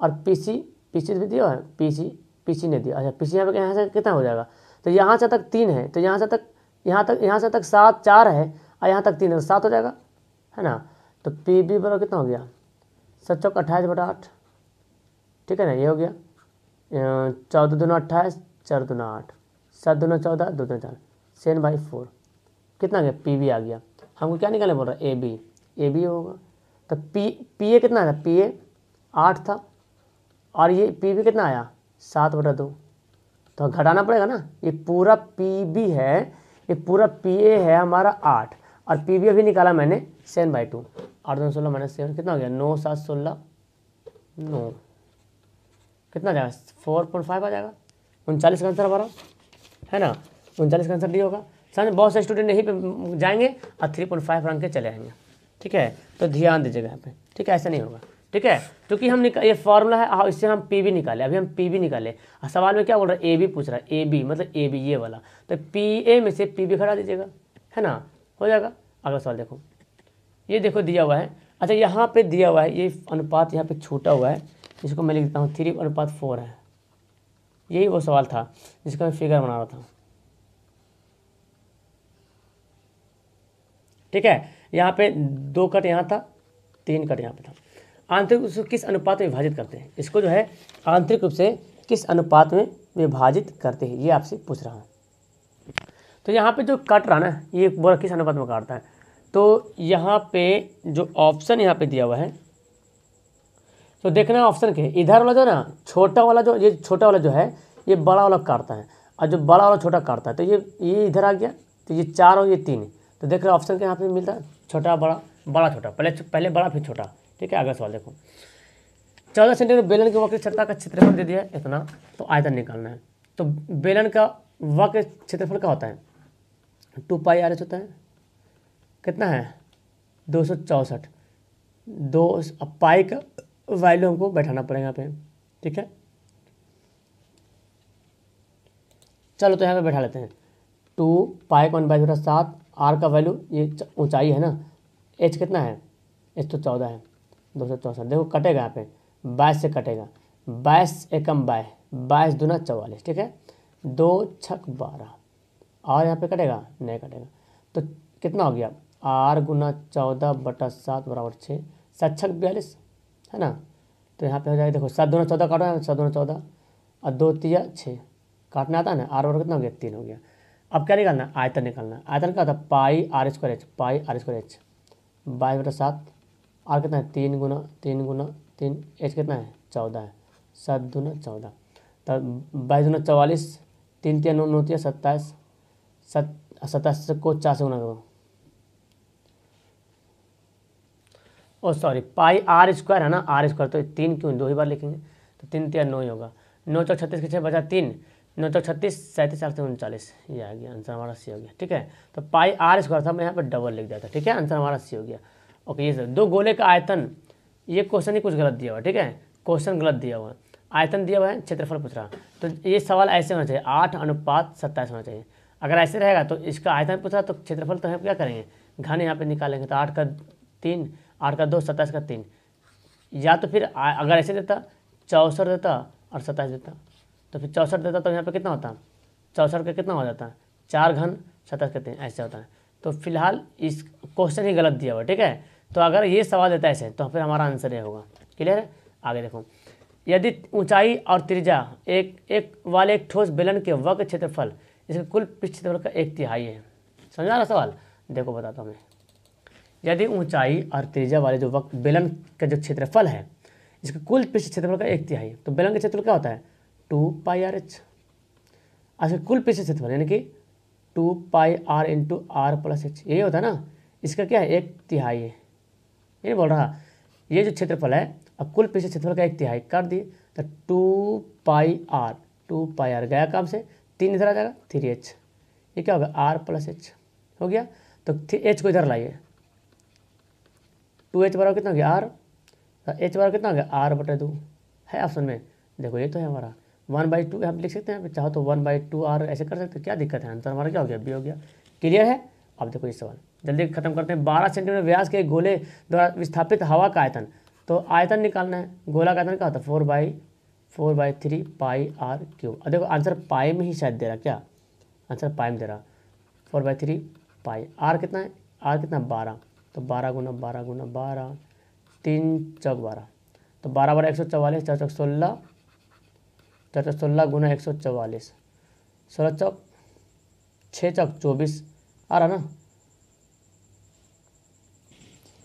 और पी सी भी दिया हुआ है, पी सी नहीं दिया। अच्छा, पी सी यहाँ से कितना हो जाएगा, तो यहाँ से तक 3 है, तो यहाँ से तक 7 4 है और यहाँ तक 3 है, तो 7 हो जाएगा, है ना। तो पी बी बराबर कितना हो गया, 7 चौक 28/8, ठीक है ना, ये हो गया 14 दूना 28 4 दूना 8 7 दूना 14 2 दूना 4 7/4, कितना गया, पी बी आ गया। हमको क्या निकालने बोल रहा है, ए बी होगा। तो पी ए कितना था, पी ए 8 था और ये पी बी कितना आया 7/2, तो घटाना पड़ेगा ना। ये पूरा पी बी है, ये पूरा पी ए है हमारा 8 और पी बी अभी निकाला मैंने 7/2, 8 2 16 माइनस 7 कितना हो गया 9 7 16 9 कितना जाएगा 4.5 आ जाएगा। 39 का आंसर हमारा है ना, 39 का आंसर डी होगा। समझ बहुत से स्टूडेंट यहीं पे जाएंगे और 3.5 रंग के चले आएंगे। ठीक है, तो ध्यान दीजिएगा यहाँ पे। ठीक है, ऐसा नहीं होगा। ठीक है, क्योंकि हम ये फॉर्मूला है, इससे हम पी भी निकाले। अभी हम पी भी निकाले, सवाल में क्या बोल रहा है, ए बी पूछ रहा है, ए बी मतलब ए बी ये वाला, तो पी ए में से पी बी घटा दीजिएगा, है ना, हो जाएगा। अगला सवाल देखो, ये देखो दिया हुआ है। अच्छा, यहाँ पे दिया हुआ है ये अनुपात, यहाँ पे छूटा हुआ है, इसको मैं लिख देता हूँ 3:4 है। यही वो सवाल था जिसका मैं फिगर बना रहा था। ठीक है, यहाँ पे 2 कट यहाँ था, 3 कट यहाँ पे था। आंतरिक रूप से किस अनुपात में विभाजित करते हैं, इसको जो है आंतरिक रूप से किस अनुपात में विभाजित करते हैं, ये आपसे पूछ रहा है। तो यहाँ पे जो कट रहा ना, ये बोला किस अनुपात में काटता है, तो यहाँ पे जो ऑप्शन यहाँ पे दिया हुआ है, तो देखना ऑप्शन के इधर वाला जो ना छोटा वाला, जो ये छोटा वाला जो है ये बड़ा वाला काटता है, और जो बड़ा वाला छोटा काटता है, तो ये इधर आ गया, तो ये 4 और ये 3। तो देख रहे ऑप्शन के यहाँ पे मिलता है छोटा बड़ा, बड़ा छोटा, पहले बड़ा फिर छोटा। ठीक है, अगला सवाल देखो, 14 सेंटीमीटर बेलन के वक्र सतह का क्षेत्रफल दे दिया है इतना, तो आयतन निकालना है। तो बेलन का वक्र क्षेत्रफल क्या होता है, 2πr होता है, कितना है 264। अब पाई का वैल्यू हमको बैठाना पड़ेगा यहाँ पे। ठीक है, चलो तो यहाँ पे बैठा लेते हैं 2π/7। आर का वैल्यू ये ऊंचाई है ना, एच कितना है, एच तो 14 है, 264। देखो कटेगा यहाँ पे 22 से कटेगा, 22 एकम 22, 22 दूना 44। ठीक है, 2 छक 12, और यहाँ पे कटेगा नहीं कटेगा, तो कितना हो गया आर गुना 14/7 बराबर 6, 7 छक 42, है ना। तो यहाँ पे हो जाएगा, देखो 7 दूना 14 काटो, 7 दूना 14 और 2 तिया 6 काटना आता है ना, आर बराबर कितना हो गया 3 हो गया। अब क्या निकालना है, आयतन निकालना है। आयतन क्या होता है πr²h, πr²h 22/7, आर कितना है 3 गुना 3, एच कितना है 14 है, 7 दूना 14, तो 22 दूना 44, 3 तिया 9, 9 तिया 27, 27 को 4 से गुना करो, ओ सॉरी πr² है ना, r², तो 3 क्यों 2 ही बार लिखेंगे, तो 3 तिया 9 ही होगा, 9 चौक 36 के 6 बचा 3, 9 चौक 36, 37 4 से 39, ये आ गया आंसर हमारा सी हो गया। ठीक है, तो πr² था, मैं यहाँ पर डबल लिख दिया था। ठीक है, आंसर हमारा सी हो गया। ओके, ये सर 2 गोले का आयतन, ये क्वेश्चन ही कुछ गलत दिया हुआ है। ठीक है, क्वेश्चन गलत दिया हुआ है, आयतन दिया हुआ है, क्षेत्रफल पूछ रहा। तो ये सवाल ऐसे होना चाहिए 8:27 होना चाहिए। अगर ऐसे रहेगा तो इसका आयतन पूछा तो क्षेत्रफल तो हम क्या करेंगे, घन यहाँ पे निकालेंगे, तो 8 का 3, 8 का 2, 27 का 3, या तो फिर अगर ऐसे देता 64 देता और 27 देता, तो फिर 64 देता तो यहाँ पे कितना होता, 64 का कितना हो जाता, 4 घन 27 का 3, ऐसे होता है। तो फिलहाल इस क्वेश्चन ही गलत दिया हुआ। ठीक है, तो अगर ये सवाल देता है ऐसे तो फिर हमारा आंसर ये होगा। क्लियर है, आगे देखो, यदि ऊंचाई और त्रिज्या एक वाले एक ठोस बेलन के वक्र क्षेत्रफल इसके कुल पृष्ठ क्षेत्रफल का 1/3 है। समझा रहा सवाल, देखो बताता हूँ मैं। यदि ऊंचाई और त्रिज्या वाले जो वक्र बेलन का जो क्षेत्रफल है इसका कुल पृष्ठ क्षेत्रफल का 1/3, तो बेलन का क्षेत्रफल क्या होता है 2πrh। अच्छा, कुल पृष्ठ क्षेत्रफल यानी कि 2πr × r+h, यही होता है ना, इसका क्या है 1/3 है, ये बोल रहा ये जो क्षेत्रफल है, अब कुल पृष्ठ क्षेत्रफल का 1/3 कर दिए, तो 2πr गया काम से, 3 इधर आ जाएगा 3h, ये क्या होगा r+h हो गया। तो h को इधर लाइए, 2h बराबर कितना हो गया r, तो h बराबर कितना हो गया r/2 है ऑप्शन में। देखो ये तो है हमारा 1/2, हम लिख सकते हैं, चाहो तो 1/2 r ऐसे कर सकते हैं, क्या दिक्कत है, आंसर हमारा क्या हो गया बी हो गया। क्लियर है। अब देखो ये सवाल जल्दी खत्म करते हैं। 12 सेंटीमीटर व्यास के गोले द्वारा विस्थापित हवा का आयतन, तो आयतन निकालना है। गोला का आयतन क्या होता है 4/3 πr3। अब देखो आंसर पाई में ही शायद दे रहा, क्या आंसर पाई में दे रहा, 4/3 पाई। आर कितना है, आर कितना 12, तो 12 गुना 12 गुना 12, 3 चौक 12, तो 12 12 144, 4 चौक 16, 4 चौक 16 गुना 144, 16 चौक 6 चौक 24 आ रहा ना।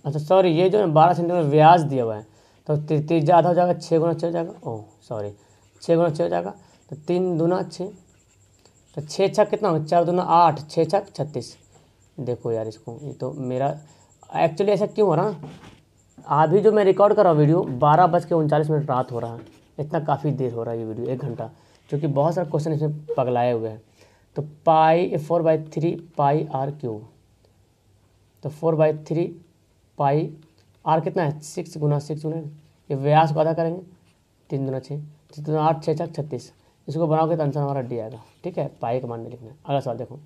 अच्छा सॉरी, ये जो 12 सेंटीमीटर व्यास दिया हुआ है, तो त्रिज्या आधा हो जाएगा, 6 गुना 6 हो जाएगा, ओह सॉरी 6 गुना 6 हो जाएगा, तो 3 दूना 6, तो 6 छक कितना होगा 4 दूना 8, 6 छक 36। देखो यार इसको, ये तो मेरा एक्चुअली ऐसा क्यों हो रहा ना, अभी जो मैं रिकॉर्ड कर रहा हूँ वीडियो 12:39 रात हो रहा है, इतना काफ़ी देर हो रहा है ये वीडियो, 1 घंटा, क्योंकि बहुत सारे क्वेश्चन इसमें पगलाए हुए हैं। तो पाई 4/3 पाई आर क्यूब, तो 4/3 पाई आर कितना है 6 गुना 6 गुना, ये व्यास को आधा करेंगे, 3 दूना 6, 6 दूना 8, 6 छक 36, इसको बनाओगे तो आंसर हमारा डी आएगा। ठीक है, पाई का मान नहीं लिखना है। अगला सवाल देखो,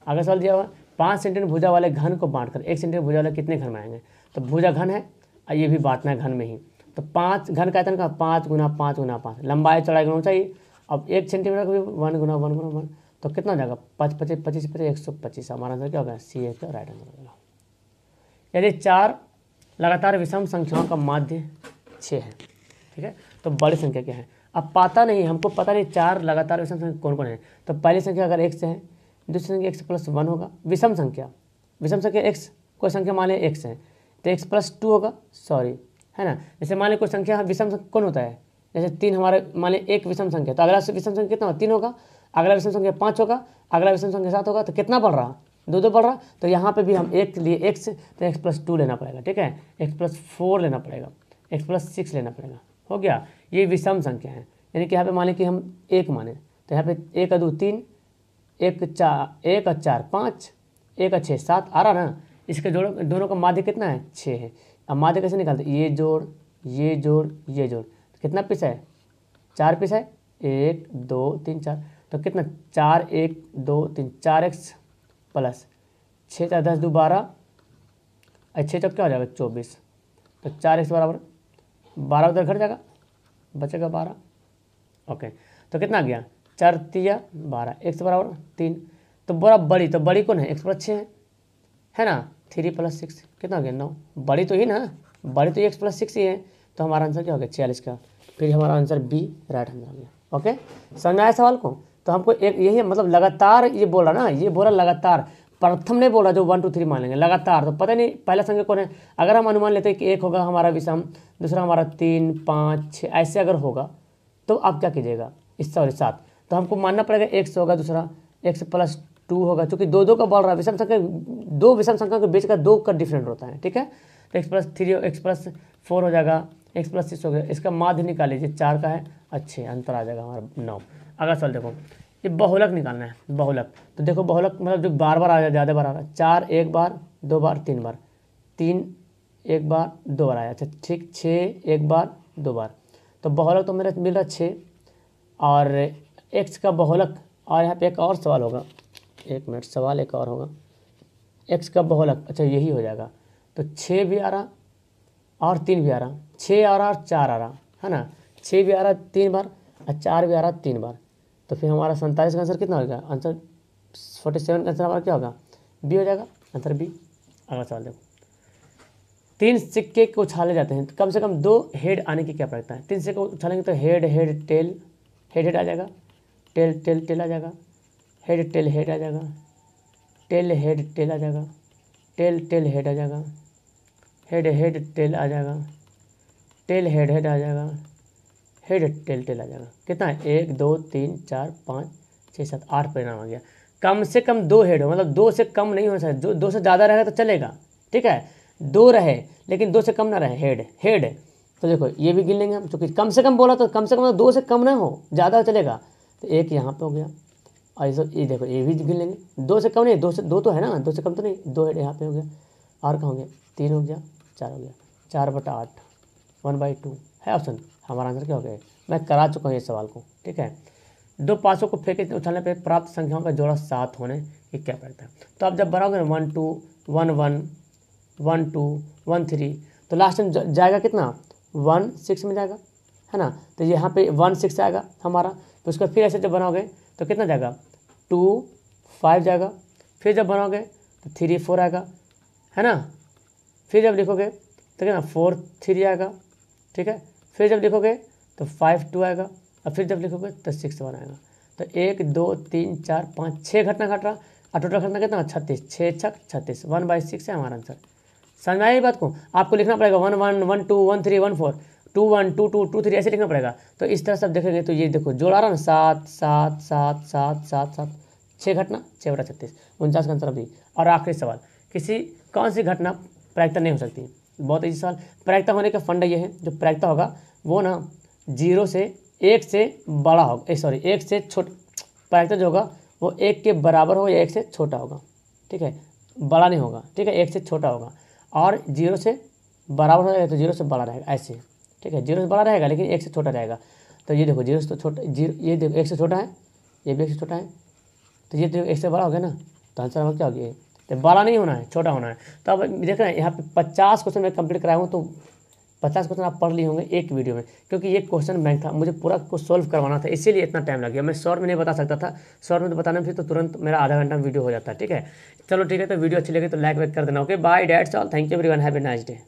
अगला सवाल दिया हुआ 5 सेंटीमीटर भुजा वाले घन को बांटकर 1 सेंटीमीटर भुजा वाले कितने घन में आएंगे। तो भुजा घन है और ये भी बांटना है घन में ही, तो 5 घन का आयतन का 5 गुना 5 गुना 5, लंबाई चौड़ाई गुना ऊंचाई। अब 1 सेंटीमीटर का भी 1 गुना 1 गुना 1, तो कितना हो जाएगा 5 25 25 125। हमारा आंसर क्या होगा, सी का राइट आंसर होगा। यदि 4 लगातार विषम संख्याओं का माध्य 6 है, ठीक है, तो बड़ी संख्या क्या है। अब पता नहीं, हमको पता नहीं 4 लगातार विषम संख्या कौन कौन है। तो पहली संख्या अगर x है, दूसरी संख्या x + 1 होगा, विषम संख्या x, कोई संख्या मान लिया x है तो x + 2 होगा, सॉरी, है ना। जैसे मान लिया कोई संख्या विषम संख्या कौन होता है, जैसे 3 हमारे मान लिया एक विषम संख्या, तो अगला विषम संख्या कितना होगा 3 होगा, अगला विषम संख्या 5 होगा, अगला विषम संख्या 7 होगा, तो कितना बढ़ रहा 2 बढ़ रहा। तो यहाँ पे भी हम एक लिए x, तो x + 2 लेना पड़ेगा, ठीक है, x + 4 लेना पड़ेगा, x + 6 लेना पड़ेगा, हो गया। ये विषम संख्या है, यानी कि यहाँ पे मान लें कि हम 1 माने, तो यहाँ पे 1 × 2 3, 1 × 4 5, 1 × 6 7 आ रहा ना। इसके जोड़ दोनों का माध्य कितना है 6 है। अब माध्य कैसे निकालते, ये जोड़ ये जोड़ ये जोड़, तो कितना पीस है 4 पीस है, 1 2 3 4, तो कितना 4 1 2 3 4x + 6 4 10 2 12, 6 चौक क्या हो जाएगा 24, तो 4x बराबर 12 उधर घट जाएगा, बचेगा 12। ओके, तो कितना आ गया 4 3 12, x बराबर 3। तो बड़ा बड़ी, तो बड़ी कौन है x + 6 है ना, 3 + 6 कितना हो गया 9, बड़ी तो ही ना, बड़ी तो x + 6 ही है। तो हमारा आंसर क्या हो गया 46 का, फिर हमारा आंसर बी राइट आंसर हो गया। ओके, समझ आया सवाल को। तो हमको एक यही मतलब लगातार ये बोल रहा ना, ये बोला लगातार, प्रथम नहीं बोल रहा जो 1 2 3 मान लेंगे लगातार। तो पता नहीं पहला संख्या कौन है, अगर हम अनुमान लेते हैं कि 1 होगा हमारा विषम, दूसरा हमारा 3 5 6 ऐसे अगर होगा, तो आप क्या कीजिएगा इस 7, तो हमको मानना पड़ेगा x होगा, दूसरा x + 2 होगा, क्योंकि 2 2 का बढ़ रहा है, विषम संख्या 2 विषम संख्या के बीच का 2 का डिफरेंट होता है, ठीक है। तो x + 3 x + 4 हो जाएगा, x + 6 हो गया, इसका माध्य निकाल लीजिए 4 का है, अच्छे अंतर आ जाएगा हमारा 9। अगला सवाल देखो, ये बहुलक निकालना है, बहुलक। तो देखो बहुलक मतलब जो बार बार आ जाए, ज़्यादा बार आ रहा है, 4 1 बार 2 बार 3 बार, 3 1 बार 2 बार आया, अच्छा ठीक, 6 1 बार 2 बार, तो बहुलक तो मेरा मिल रहा 6 और x का बहुलक। और यहाँ पे एक और सवाल होगा, 1 मिनट, सवाल एक और होगा, x का बहुलक, अच्छा यही हो जाएगा। तो 6 भी आ रहा और 3 भी आ रहा, 6 आ रहा और 4 आ रहा, है ना, 6 भी आ रहा 3 बार और 4 भी आ रहा 3 बार, तो फिर हमारा 47 का आंसर कितना होगा, आंसर 47 का आंसर हमारा क्या होगा, बी हो जाएगा, आंसर बी। अगला सवाल देखो, 3 सिक्के को उछाले जाते हैं, तो कम से कम 2 हेड आने की क्या प्रक्रिया है। 3 सिक्के को उछालेंगे तो हेड हेड टेल, हेड आ जाएगा, टेल टेल टेल आ जाएगा, हेड टेल हेड आ जाएगा, टेल हेड टेल आ जाएगा, टेल टेल हेड आ जाएगा, हेड हेड टेल आ जाएगा, टेल हेड हेड आ जाएगा, हेड टेल टेल आ जाएगा। कितना है 1 2 3 4 5 6 7 8 परिणाम आ गया। कम से कम 2 हेड हो, मतलब 2 से कम नहीं हो सकता, 2 से ज़्यादा रहेगा तो चलेगा, ठीक है, 2 रहे लेकिन 2 से कम ना रहे, हेड हेड। तो देखो ये भी गिन लेंगे हम, क्योंकि कम से कम बोला तो कम से कम 2 से कम ना हो, ज़्यादा चलेगा। तो 1 यहाँ पे हो गया, और ये देखो ये भी गिन लेंगे, 2 से कम नहीं, 2 तो है ना, 2 से कम तो नहीं, 2 हेड यहाँ पे हो गया, और कहाँ हो गया 3 हो गया, 4 हो गया, 4/8 1/2 है ऑप्शन। हमारा आंसर क्या हो गया, मैं करा चुका हूँ ये सवाल को, ठीक है। 2 पासों को फेंके उछालने पे प्राप्त संख्याओं का जोड़ा 7 होने ये क्या करता है। तो आप जब बनाओगे 1 2 1 1 1 2 1 3, तो लास्ट में जाएगा कितना 1 6 में जाएगा, है ना। तो यहाँ पे 1 6 आएगा हमारा, तो उसका फिर ऐसे जब बनाओगे तो कितना जाएगा 2 5 जाएगा, फिर जब बनाओगे तो 3 4 आएगा, है ना, फिर जब लिखोगे तो कितना 4 3 आएगा, ठीक है, फिर जब लिखोगे तो 5 2 आएगा, और फिर जब लिखोगे तो 6 1 आएगा। तो 1 2 3 4 5 6 घटना घट रहा, और टोटल घटना कितना 36, 6 6 36, 1/6 है हमारा आंसर। समझ में आई बात को, आपको लिखना पड़ेगा 1 1 1 2 1 3 1 4 2 1 2 2 2 3 ऐसे लिखना पड़ेगा। तो इस तरह से आप देखेंगे तो ये देखो जोड़ आ रहा ना 7 7 7 7 7 7, 6 घटना 6/36, 49 का आंसर अभी। और आखिरी सवाल, किसी कौन सी घटना प्रायिकता नहीं हो सकती, बहुत ईजी सवाल। प्रायिकता होने का फंडा ये है, जो प्रायिकता होगा वो ना 0 से 1 से बड़ा होगा, सॉरी 1 से छोटा, प्रायिकता जो होगा वो 1 के बराबर हो या 1 से छोटा होगा, ठीक है, बड़ा नहीं होगा, ठीक है, 1 से छोटा होगा। और 0 से बराबर हो जाएगा तो 0 से बड़ा रहेगा, ऐसे, ठीक है, 0 से बड़ा रहेगा लेकिन 1 से छोटा रहेगा। तो ये देखो 0 से तो छोटा, 0 ये देखो 1 से छोटा है, ये भी 1 से छोटा है, तो ये देखो 1 से बड़ा हो गया ना, तो आंसर हमारा क्या हो गया, तो बड़ा नहीं होना है, छोटा होना है। तो अब देख रहे हैं यहाँ पे 50 क्वेश्चन मैं कंप्लीट कराया हूँ, तो 50 क्वेश्चन आप पढ़ लिए होंगे एक वीडियो में, क्योंकि ये क्वेश्चन बैंक था, मुझे पूरा को सॉल्व करवाना था, इसीलिए इतना टाइम लग गया। मैं शॉर्ट में नहीं बता सकता था, शॉर्ट में तो बताने फिर तो तुरंत मेरा आधा घंटा में वीडियो हो जाता है, ठीक है। चलो ठीक है, तो वीडियो अच्छी लगी तो लाइक वाइक कर देना। Okay bye, that's all, thank you everyone, have a nice day.